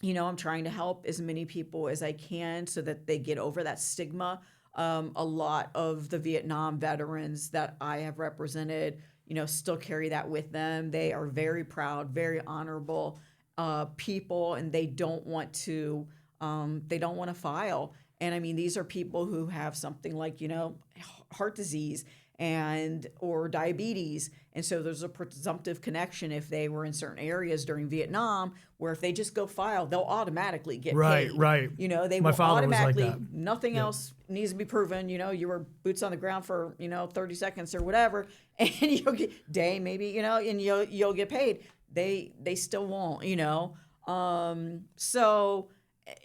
Speaker 2: I'm trying to help as many people as I can so that they get over that stigma. A lot of the Vietnam veterans that I have represented, still carry that with them. They are very proud, very honorable people, and they don't want to file. And these are people who have something like, heart disease or diabetes. And so there's a presumptive connection if they were in certain areas during Vietnam, where if they just go file, they'll automatically get paid.
Speaker 1: Right.
Speaker 2: They
Speaker 1: My
Speaker 2: will
Speaker 1: father was like
Speaker 2: automatically,
Speaker 1: that.
Speaker 2: nothing else needs to be proven. You were boots on the ground for, 30 seconds or whatever, and you'll get day maybe, and you'll get paid. They still won't, so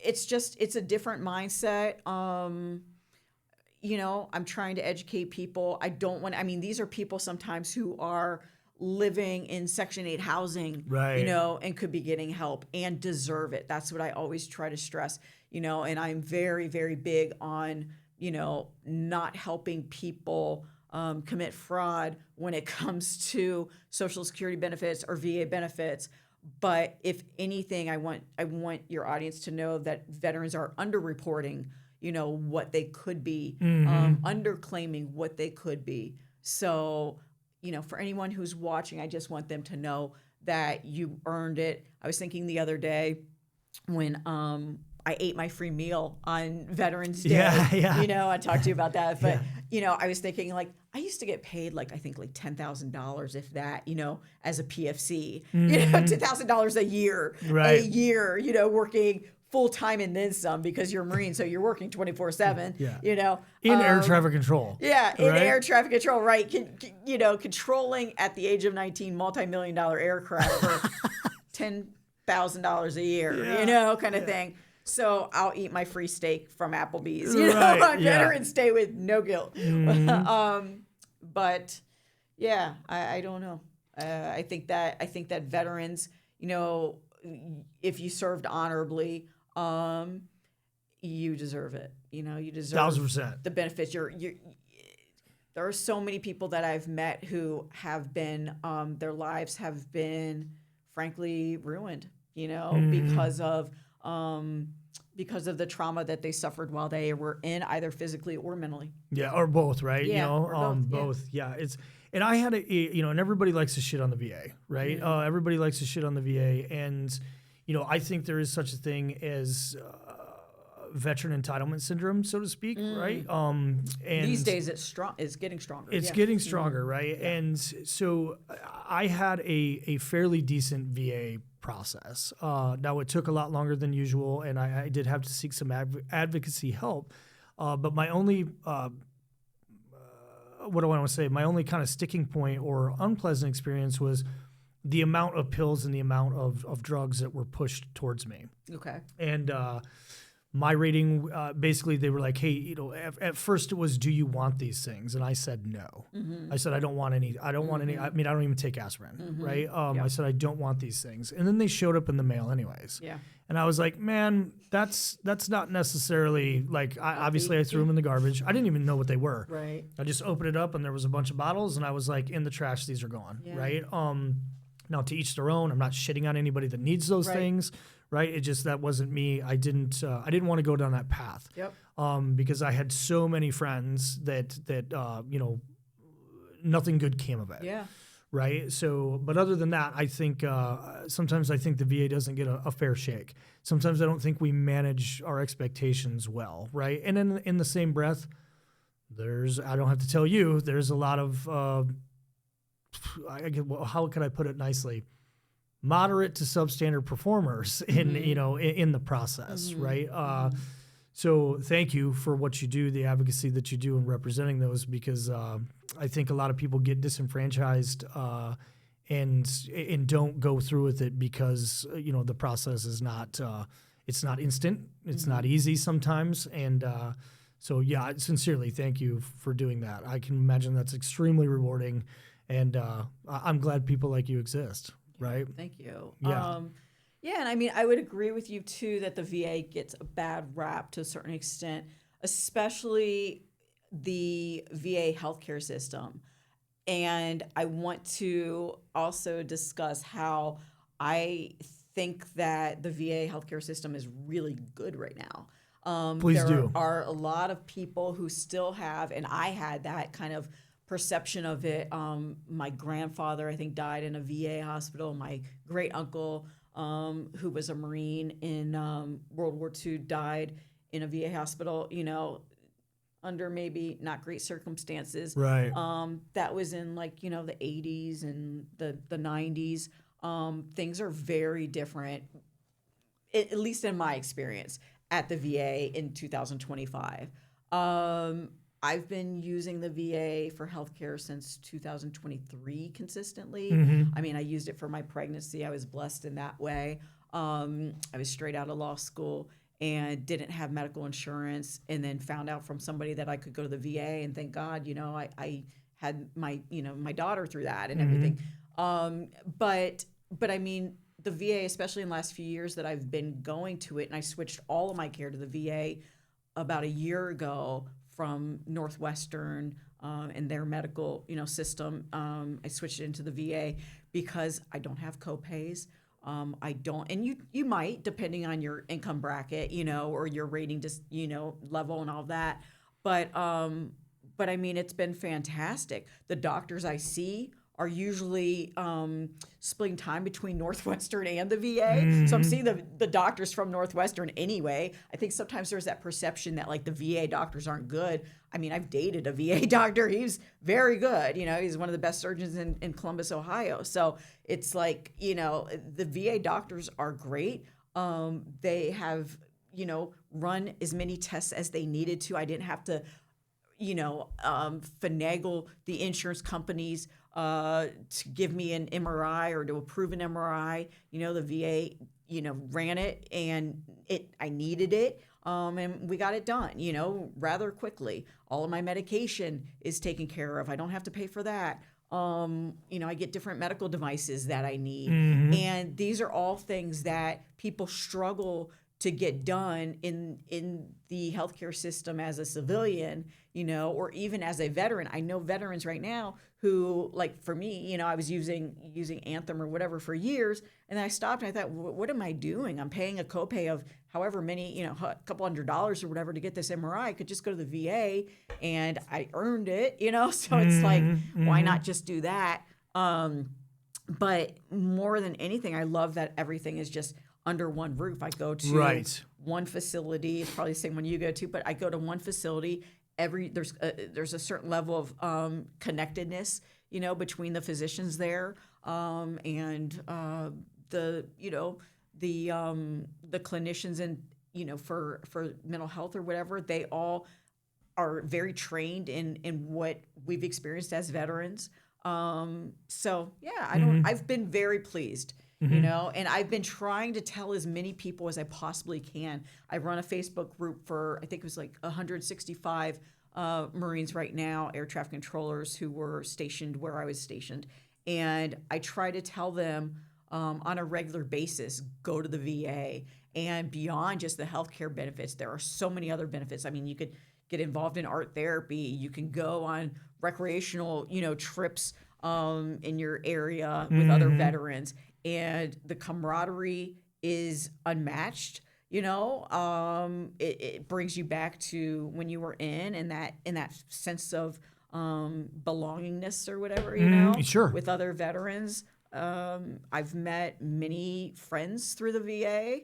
Speaker 2: it's a different mindset. I'm trying to educate people. I don't want, these are people sometimes who are living in Section 8 housing,
Speaker 1: right.
Speaker 2: And could be getting help and deserve it. That's what I always try to stress, and I'm very, very big on, not helping people commit fraud when it comes to Social Security benefits or VA benefits. But if anything, I want your audience to know that veterans are underreporting what they could be, underclaiming what they could be. So, for anyone who's watching, I just want them to know that you earned it. I was thinking the other day when I ate my free meal on Veterans Day.
Speaker 1: Yeah.
Speaker 2: I talked to you about that. But, I was thinking I used to get paid $10,000, if that, as a PFC, $10,000 a year, working full time and then some because you're a Marine, so you're working 24/7.
Speaker 1: In air traffic control.
Speaker 2: Yeah, in air traffic control, right? Controlling at the age of 19 multi-million-dollar aircraft for $10,000 a year, kind of thing. So I'll eat my free steak from Applebee's, on Veterans Day with no guilt. But yeah, I don't know. I think that veterans, if you served honorably, you deserve it. You deserve
Speaker 1: 1,000%.
Speaker 2: the benefits. There are so many people that I've met who have been, their lives have been, frankly, ruined. Because of the trauma that they suffered while they were in, either physically or mentally.
Speaker 1: Yeah, or both, right?
Speaker 2: Yeah, or both.
Speaker 1: Both. Yeah. And I had and everybody likes to shit on the VA, right?
Speaker 2: Mm-hmm.
Speaker 1: Everybody likes to shit on the VA, and I think there is such a thing as veteran entitlement syndrome, so to speak, right? And
Speaker 2: these days it's getting stronger.
Speaker 1: It's getting stronger, right? Yeah. And so I had a fairly decent VA process. Now it took a lot longer than usual, and I did have to seek some advocacy help. But my only what do I want to say? My only kind of sticking point or unpleasant experience was the amount of pills and the amount of drugs that were pushed towards me.
Speaker 2: Okay.
Speaker 1: And my rating, basically they were like, hey, at first it was, do you want these things? And I said, no. I said, I don't want any. I don't even take aspirin, right? I said, I don't want these things. And then they showed up in the mail anyways.
Speaker 2: Yeah.
Speaker 1: And I was like, man, that's not necessarily like, obviously I threw them in the garbage. I didn't even know what they were.
Speaker 2: Right.
Speaker 1: I just opened it up and there was a bunch of bottles and I was like, in the trash, these are gone, right? Now to each their own. I'm not shitting on anybody that needs those things. Right, it just that wasn't me. I didn't want to go down that path.
Speaker 2: Yep.
Speaker 1: Because I had so many friends that nothing good came of it.
Speaker 2: Yeah.
Speaker 1: Right. So, but other than that, I think sometimes I think the VA doesn't get a fair shake. Sometimes I don't think we manage our expectations well. Right. And in the same breath, I don't have to tell you, there's a lot of how can I put it nicely? Moderate to substandard performers in the process, right? So thank you for what you do, the advocacy that you do in representing those, because I think a lot of people get disenfranchised and don't go through with it because the process is not it's not instant, it's not easy sometimes, and so yeah, sincerely thank you for doing that. I can imagine that's extremely rewarding, and I'm glad people like you exist. Right.
Speaker 2: Thank you.
Speaker 1: Yeah.
Speaker 2: And I mean, I would agree with you too that the VA gets a bad rap to a certain extent, especially the VA healthcare system. And I want to also discuss how I think that the VA healthcare system is really good right now.
Speaker 1: Please do.
Speaker 2: There are a lot of people who still have, and I had that kind of perception of it. My grandfather, I think, died in a VA hospital. My great uncle, who was a Marine in World War II, died in a VA hospital, under maybe not great circumstances.
Speaker 1: Right.
Speaker 2: That was in the 80s and the 90s. Things are very different, at least in my experience, at the VA in 2025. I've been using the VA for healthcare since 2023 consistently. I mean, I used it for my pregnancy. I was blessed in that way. I was straight out of law school and didn't have medical insurance, and then found out from somebody that I could go to the VA, and thank God, I had my daughter through that and everything. But I mean, the VA, especially in the last few years that I've been going to it, and I switched all of my care to the VA about a year ago from Northwestern and their medical, system. I switched it into the VA because I don't have copays. I don't, and you might, depending on your income bracket, or your rating, just level and all that. But I mean, it's been fantastic. The doctors I see are usually splitting time between Northwestern and the VA. So I'm seeing the doctors from Northwestern anyway. I think sometimes there's that perception that the VA doctors aren't good. I mean, I've dated a VA doctor. He's very good. He's one of the best surgeons in Columbus, Ohio. So it's the VA doctors are great. They have, run as many tests as they needed to. I didn't have to, finagle the insurance companies to give me an MRI or to approve an MRI. The VA, ran it, and I needed it, and we got it done, rather quickly. All of my medication is taken care of. I don't have to pay for that. I get different medical devices that I need. And these are all things that people struggle to get done in the healthcare system as a civilian, or even as a veteran. I know veterans right now who, for me, I was using Anthem or whatever for years, and then I stopped and I thought, what am I doing? I'm paying a copay of however many, a couple $100s or whatever to get this MRI. I could just go to the VA, and I earned it, so it's why not just do that? But more than anything, I love that everything is just under one roof. I go to one facility. It's probably the same one you go to, but I go to one facility. There's a certain level of connectedness, between the physicians there, and the clinicians, and for mental health or whatever. They all are very trained in what we've experienced as veterans. So yeah, I've been very pleased. you know? And I've been trying to tell as many people as I possibly can. I run a Facebook group for, I think it was like 165 Marines right now, air traffic controllers who were stationed where I was stationed. And I try to tell them on a regular basis, go to the VA. And beyond just the healthcare benefits, there are so many other benefits. I mean, you could get involved in art therapy. You can go on recreational, trips in your area with other veterans. And the camaraderie is unmatched. It brings you back to when you were in that sense of belongingness or whatever,
Speaker 1: Sure.
Speaker 2: with other veterans. I've met many friends through the VA,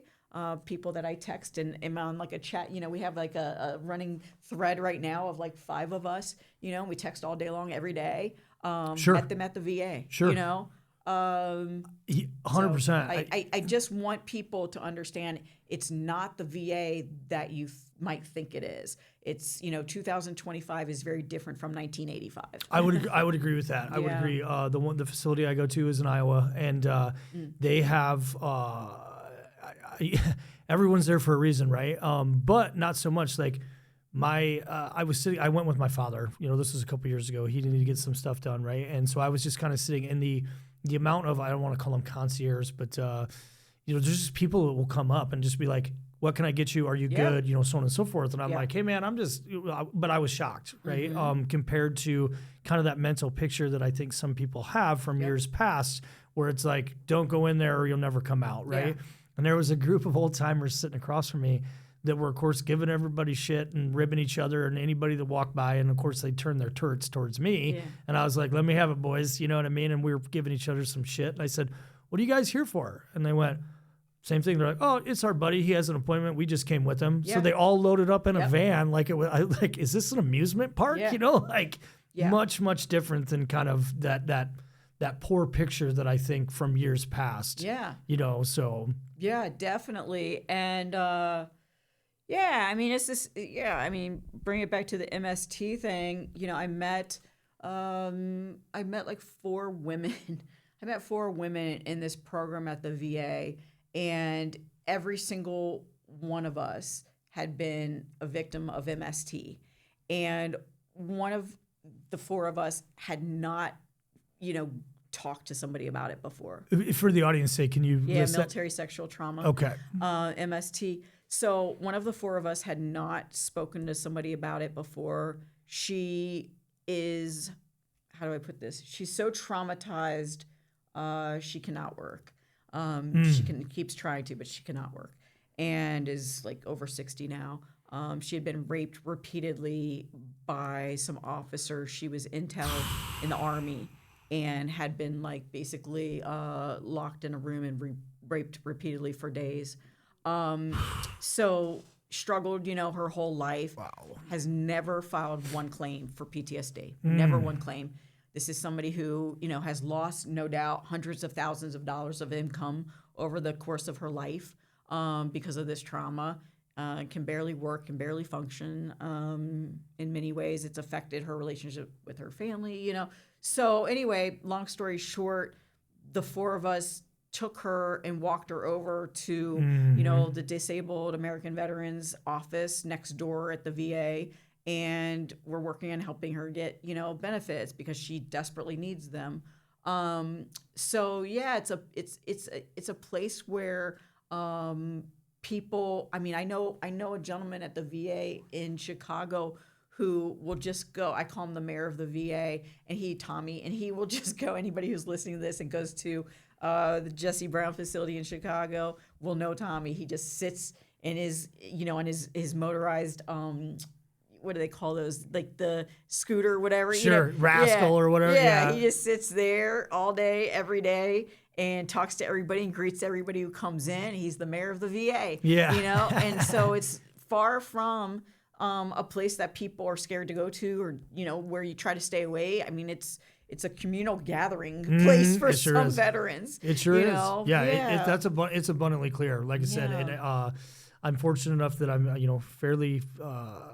Speaker 2: people that I text and am on like a chat. We have like a running thread right now of like 5 of us. We text all day long every day.
Speaker 1: Sure.
Speaker 2: Met them at the VA.
Speaker 1: Sure.
Speaker 2: 100%. So I just want people to understand it's not the VA that you might think it is. It's 2025 is very different from 1985.
Speaker 1: I would agree with that. I would agree. The facility I go to is in Iowa, and they have everyone's there for a reason, right? But not so much like. I went with my father, this was a couple years ago. He needed to get some stuff done, right? And so I was just kind of sitting in the amount of, I don't want to call them concierge, but, there's just people that will come up and just be like, what can I get you? Are you good? So on and so forth. And I'm like, hey man, but I was shocked, right? Compared to kind of that mental picture that I think some people have from years past where it's like, don't go in there or you'll never come out, right? Yeah. And there was a group of old timers sitting across from me that were, of course, giving everybody shit and ribbing each other and anybody that walked by. And, of course, they turned their turrets towards me. Yeah. And I was like, let me have it, boys. You know what I mean? And we were giving each other some shit. And I said, what are you guys here for? And they went, same thing. They're like, oh, it's our buddy. He has an appointment. We just came with him. Yeah. So they all loaded up in a van. Like, is this an amusement park? Yeah. Much, much different than kind of that poor picture that I think from years past. Yeah. So.
Speaker 2: Yeah, definitely. And, it's this. Bring it back to the MST thing. I met like 4 women. I met 4 women in this program at the VA, and every single one of us had been a victim of MST, and one of the 4 of us had not, talked to somebody about it before.
Speaker 1: For the audience sake, can you list
Speaker 2: military sexual trauma.
Speaker 1: Okay.
Speaker 2: MST. So one of the 4 of us had not spoken to somebody about it before. She is, how do I put this? She's so traumatized, she cannot work. She keeps trying to, but she cannot work, and is like over 60 now. She had been raped repeatedly by some officer. She was intel in the Army and had been like basically locked in a room and raped repeatedly for days. So struggled, her whole life. Wow. Has never filed one claim for PTSD. Never one claim. This is somebody who, has lost, no doubt, hundreds of thousands of dollars of income over the course of her life because of this trauma. Can barely work, can barely function. In many ways, it's affected her relationship with her family, So anyway, long story short, the 4 of us took her and walked her over to, the Disabled American Veterans office next door at the VA, and we're working on helping her get, benefits because she desperately needs them. So yeah, it's a place where people. I know a gentleman at the VA in Chicago who will just go. I call him the mayor of the VA, and he will just go. Anybody who's listening to this and goes to the Jesse Brown facility in Chicago will know Tommy. He just sits in his, on his motorized, what do they call those? Like the scooter, whatever.
Speaker 1: Sure, rascal or whatever.
Speaker 2: Yeah, he just sits there all day, every day, and talks to everybody and greets everybody who comes in. He's the mayor of the VA. Yeah. And so it's far from a place that people are scared to go to, or, where you try to stay away. I mean, it's a communal gathering place for some veterans.
Speaker 1: It sure is. Yeah. It's abundantly clear. Like I said, and I'm fortunate enough that I'm, fairly.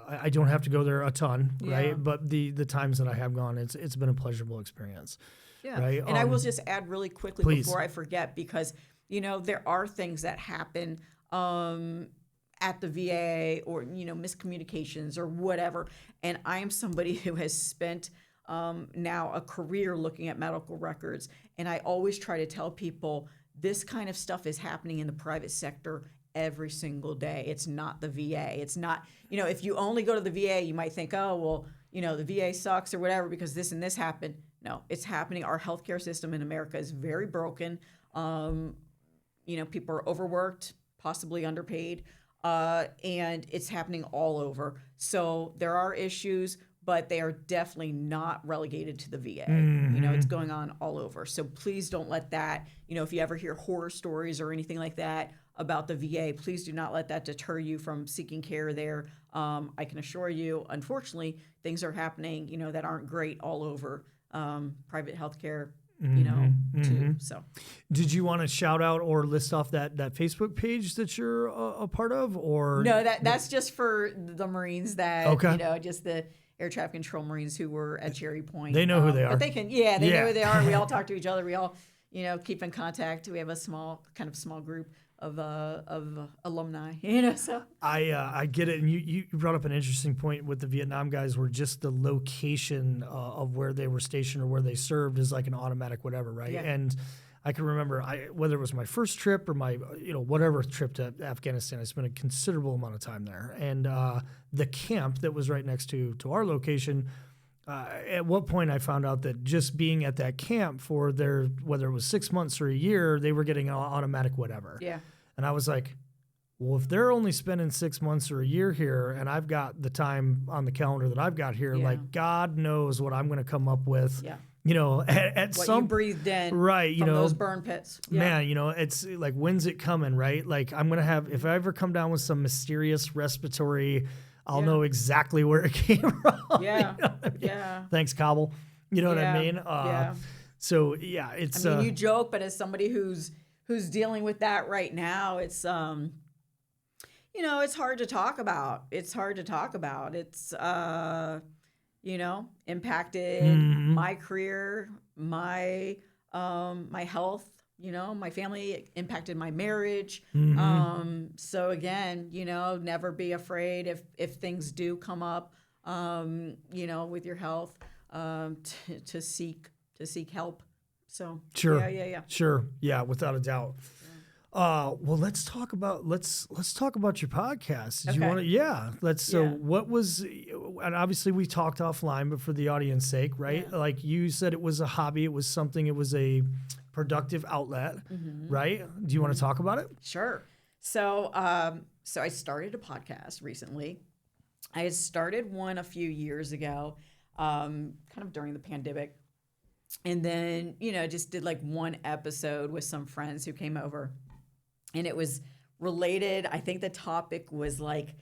Speaker 1: I don't have to go there a ton, right? But the times that I have gone, it's been a pleasurable experience.
Speaker 2: Yeah.
Speaker 1: Right.
Speaker 2: And I will just add really quickly before I forget, because there are things that happen at the VA or, miscommunications or whatever. And I am somebody who has spent now a career looking at medical records. And I always try to tell people this kind of stuff is happening in the private sector every single day. It's not the VA. It's not, if you only go to the VA, you might think, oh, well, the VA sucks or whatever because this and this happened. No, it's happening. Our healthcare system in America is very broken. People are overworked, possibly underpaid, and it's happening all over. So there are issues, but they are definitely not relegated to the VA. It's going on all over. So please don't let that, if you ever hear horror stories or anything like that about the VA, please do not let that deter you from seeking care there. I can assure you, unfortunately, things are happening, that aren't great all over private healthcare. Too. So,
Speaker 1: did you want to shout out or list off that Facebook page that you're a part of, or
Speaker 2: no? That's just for the Marines that just the air traffic control Marines who were at Cherry Point.
Speaker 1: They know who they are.
Speaker 2: But they can, they know who they are. We all talk to each other. We all, keep in contact. We have a small group of alumni, so.
Speaker 1: I get it. And you brought up an interesting point with the Vietnam guys where just the location of where they were stationed or where they served is like an automatic whatever, right?
Speaker 2: Yeah.
Speaker 1: And I can remember whether it was my first trip or my, whatever trip to Afghanistan, I spent a considerable amount of time there. And the camp that was right next to our location, at what point I found out that just being at that camp for whether it was 6 months or a year, they were getting an automatic whatever.
Speaker 2: Yeah.
Speaker 1: And I was like, well, if they're only spending 6 months or a year here and I've got the time on the calendar that I've got here, like God knows what I'm going to come up with.
Speaker 2: Yeah.
Speaker 1: At
Speaker 2: what
Speaker 1: some
Speaker 2: you breathed in
Speaker 1: right,
Speaker 2: from those burn pits. Yeah.
Speaker 1: Man, it's like, when's it coming, right? Like I'm going to have, if I ever come down with some mysterious respiratory, I'll know exactly where it came from.
Speaker 2: Yeah.
Speaker 1: I mean?
Speaker 2: Yeah.
Speaker 1: Thanks, Kabul. You know what I mean? So yeah, it's.
Speaker 2: I mean, you joke, but as somebody who's dealing with that right now, it's it's hard to talk about. It's impacted my career, my health. My family, impacted my marriage. So again, never be afraid if things do come up, with your health, to seek help. So
Speaker 1: sure.
Speaker 2: Yeah.
Speaker 1: Sure. Yeah, without a doubt. Well, let's talk about your podcast. Did you want to? Yeah. What was? And obviously we talked offline, but for the audience sake, right? Yeah. Like you said, it was a hobby. It was something. It was a productive outlet, right? Do you want to talk about it?
Speaker 2: Sure. So I started a podcast recently. I had started one a few years ago, kind of during the pandemic, and then just did like one episode with some friends who came over. And it was related. I think the topic was like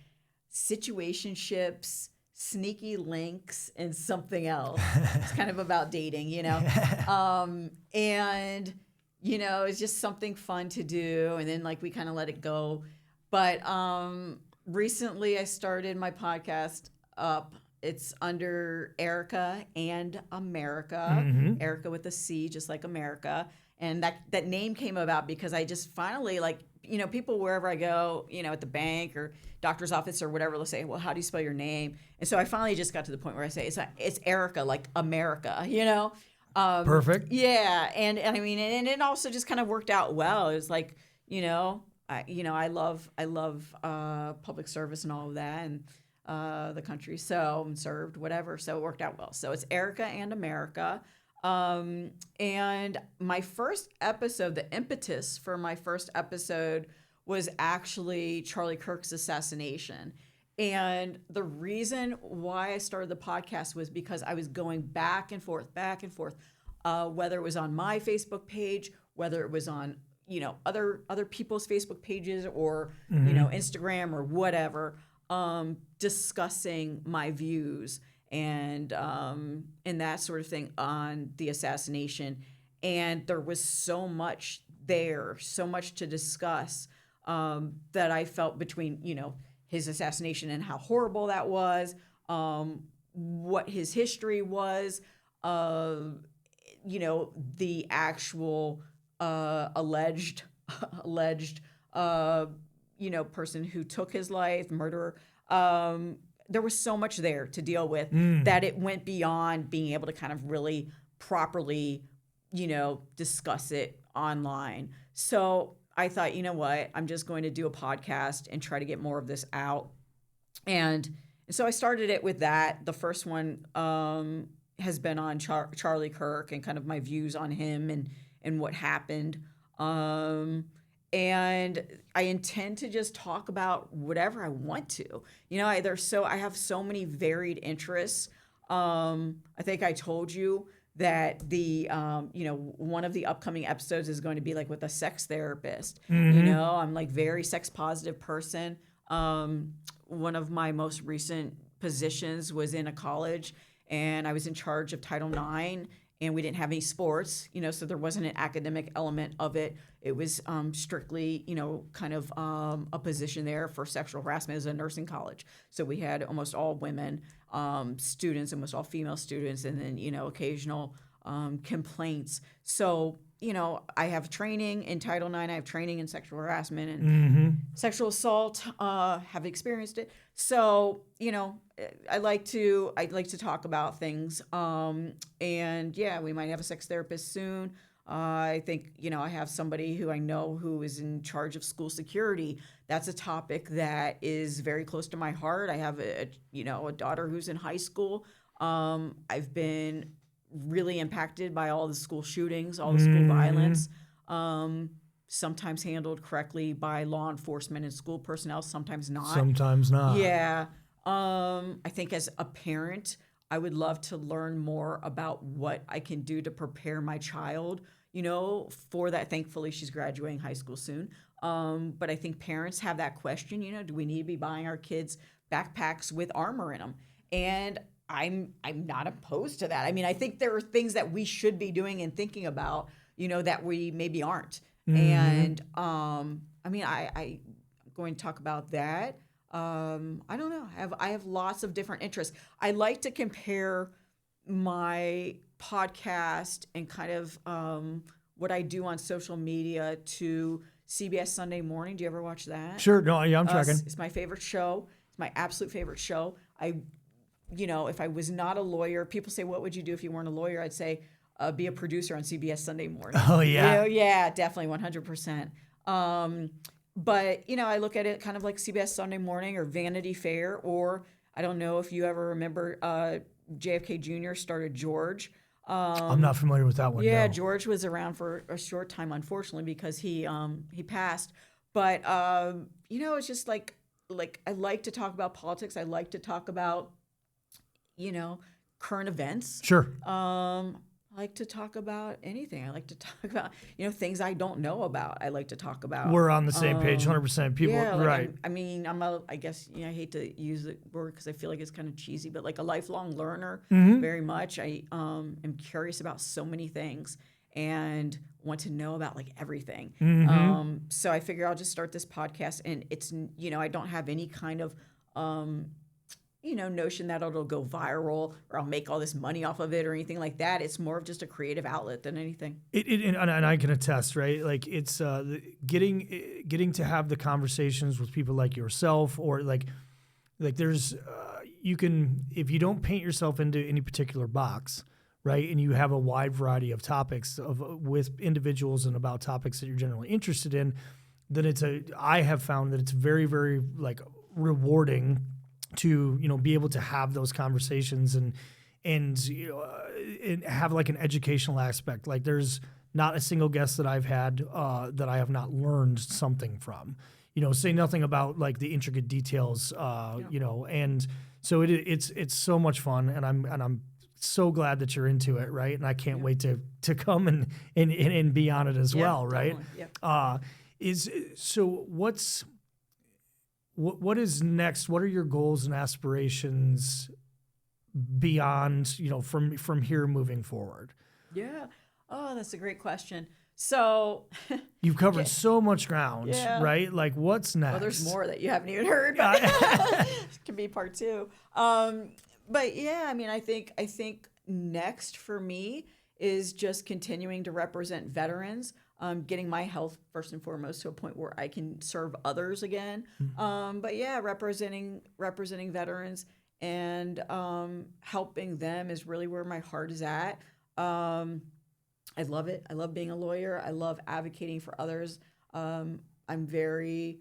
Speaker 2: situationships, sneaky links, and something else. It's kind of about dating, and it's just something fun to do. And then like we kind of let it go. But recently I started my podcast up. It's under Erica and America, Erica with a C, just like America. And that name came about because I just finally, people wherever I go, at the bank or doctor's office or whatever, they'll say, well, how do you spell your name? And so I finally just got to the point where I say, it's Erica, like America,
Speaker 1: Perfect.
Speaker 2: Yeah. And I mean, and it also just kind of worked out well. It was like, I love public service and all of that and the country. So I'm served, whatever. So it worked out well. So it's Erica and America. And my first episode, the impetus for my first episode was actually Charlie Kirk's assassination. And the reason why I started the podcast was because I was going back and forth, whether it was on my Facebook page, whether it was on, other people's Facebook pages or, Instagram or whatever, discussing my views and that sort of thing on the assassination. And there was so much there, so much to discuss that I felt between, his assassination and how horrible that was, what his history was, the actual alleged alleged, person who took his life, murderer. There was so much there to deal with that it went beyond being able to kind of really properly, discuss it online. So I thought, you know what, I'm just going to do a podcast and try to get more of this out. And so I started it with that. The first one has been on Charlie Kirk and kind of my views on him and what happened. And I intend to just talk about whatever I want to. I have so many varied interests. I think I told you that the one of the upcoming episodes is going to be like with a sex therapist. I'm like very sex positive person. One of my most recent positions was in a college, and I was in charge of Title IX, and we didn't have any sports, so there wasn't an academic element of it. It was strictly, kind of a position there for sexual harassment as a nursing college. So we had almost all women students, almost all female students, and then, occasional complaints. So, I have training in Title IX. I have training in sexual harassment and sexual assault, have experienced it. So, I like to talk about things. And yeah, we might have a sex therapist soon. I think, I have somebody who I know who is in charge of school security. That's a topic that is very close to my heart. I have a daughter who's in high school. I've been really impacted by all the school shootings, all the school violence, sometimes handled correctly by law enforcement and school personnel, sometimes not.
Speaker 1: Sometimes not.
Speaker 2: Yeah. I think as a parent, I would love to learn more about what I can do to prepare my child, for that. Thankfully, she's graduating high school soon. But I think parents have that question, do we need to be buying our kids backpacks with armor in them? And I'm not opposed to that. I mean, I think there are things that we should be doing and thinking about, that we maybe aren't. And I'm going to talk about that. I don't know. I have lots of different interests. I like to compare my podcast and kind of what I do on social media to CBS Sunday Morning. Do you ever watch that?
Speaker 1: Sure. No, yeah, I'm tracking.
Speaker 2: It's my favorite show. It's my absolute favorite show. If I was not a lawyer, people say, what would you do if you weren't a lawyer? I'd say, be a producer on CBS Sunday Morning.
Speaker 1: Oh, yeah.
Speaker 2: Yeah, definitely, 100%. But, I look at it kind of like CBS Sunday Morning or Vanity Fair, or I don't know if you ever remember JFK Jr. started George.
Speaker 1: I'm not familiar with that one.
Speaker 2: Yeah,
Speaker 1: no.
Speaker 2: George was around for a short time, unfortunately, because he passed. But, it's just like I like to talk about politics. I like to talk about, current events.
Speaker 1: Sure.
Speaker 2: I like to talk about anything. I like to talk about, things I don't know about. I like to talk about.
Speaker 1: We're on the same page, 100%. People,
Speaker 2: yeah,
Speaker 1: right.
Speaker 2: I guess, I hate to use the word because I feel like it's kind of cheesy, but like a lifelong learner, very much. I am curious about so many things and want to know about like everything. So I figure I'll just start this podcast, and it's, I don't have any kind of, notion that it'll go viral or I'll make all this money off of it or anything like that. It's more of just a creative outlet than anything.
Speaker 1: And I can attest, right? Like it's getting to have the conversations with people like yourself, or like there's you can, if you don't paint yourself into any particular box, right, and you have a wide variety of topics with individuals and about topics that you're generally interested in, then I have found that it's very, very like rewarding to be able to have those conversations and have like an educational aspect. Like there's not a single guest that I've had that I have not learned something from. Say nothing about like the intricate details. And so it's so much fun, and I'm so glad that you're into it, right? And I can't wait to come and be on it as well, right?
Speaker 2: Totally.
Speaker 1: What is next? What are your goals and aspirations beyond, from here moving forward?
Speaker 2: Yeah. Oh, that's a great question. So
Speaker 1: you've covered so much ground, right? Like what's next?
Speaker 2: Well, there's more that you haven't even heard. It can be part 2. But yeah, I think next for me is just continuing to represent veterans. getting my health first and foremost to a point where I can serve others again. But yeah, representing veterans and helping them is really where my heart is at. I love it. I love being a lawyer. I love advocating for others. I'm very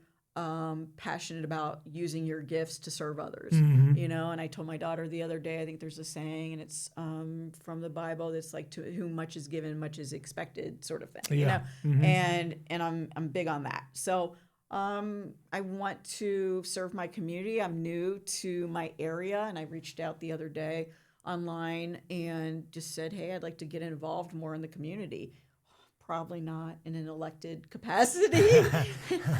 Speaker 2: passionate about using your gifts to serve others, you know, and I told my daughter the other day, I think there's a saying, and it's from the Bible, that's like, to whom much is given, much is expected, sort of thing, you know, and I'm big on that. So I want to serve my community. I'm new to my area, and I reached out the other day online and just said, hey, I'd like to get involved more in the community. Probably not in an elected capacity.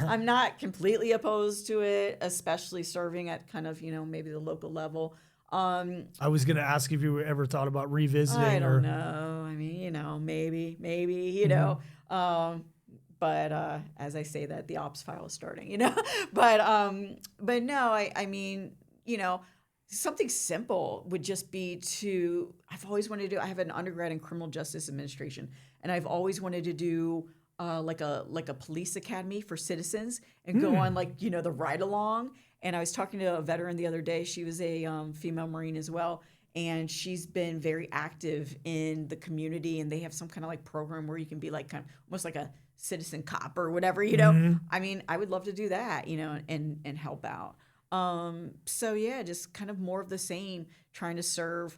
Speaker 2: I'm not completely opposed to it, especially serving at kind of, you know, maybe the local level.
Speaker 1: I was going to ask if you ever thought about revisiting.
Speaker 2: I don't know. I mean, you know, maybe, you know. But as I say that, the ops file is starting, you know. But no, I mean, you know, something simple would just be to, I've always wanted to do, I have an undergrad in criminal justice administration, and I've always wanted to do like a police academy for citizens and go on, like, you know, the ride along. And I was talking to a veteran the other day. She was a female Marine as well. And she's been very active in the community, and they have some kind of like program where you can be like kind of almost like a citizen cop or whatever, you know. I mean, I would love to do that, you know, and help out. So yeah, just kind of more of the same, trying to serve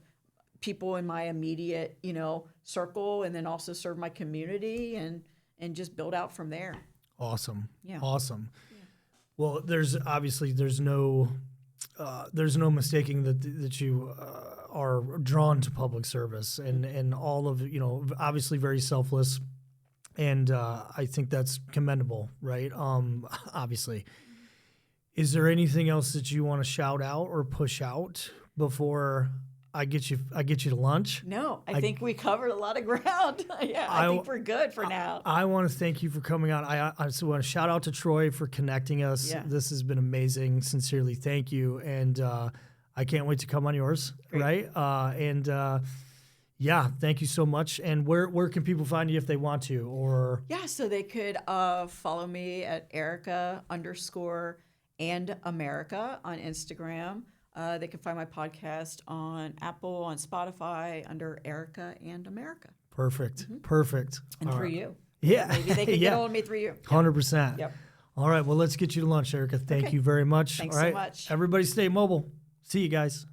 Speaker 2: people in my immediate, you know, circle, and then also serve my community and just build out from there.
Speaker 1: Awesome.
Speaker 2: Yeah.
Speaker 1: Awesome. Yeah. Well, there's no mistaking that you are drawn to public service and all of, you know, obviously very selfless. And I think that's commendable, right? Obviously. Is there anything else that you want to shout out or push out before I get you to lunch?
Speaker 2: No, I think we covered a lot of ground. Yeah, I think we're good for now.
Speaker 1: I want to thank you for coming on. I also want to shout out to Troy for connecting us. Yeah. This has been amazing. Sincerely, thank you. And I can't wait to come on yours. Great. Right? Yeah, thank you so much. And where can people find you if they want to? Or
Speaker 2: so they could follow me at Erica _and America on Instagram. They can find my podcast on Apple, on Spotify, under Erica and America.
Speaker 1: Perfect. Perfect.
Speaker 2: And through you.
Speaker 1: Yeah.
Speaker 2: Maybe they can get hold of me through you.
Speaker 1: 100%.
Speaker 2: Yep.
Speaker 1: All right. Well, let's get you to lunch, Erica. Thank you very much.
Speaker 2: Thanks
Speaker 1: All right.
Speaker 2: so much.
Speaker 1: Everybody stay mobile. See you guys.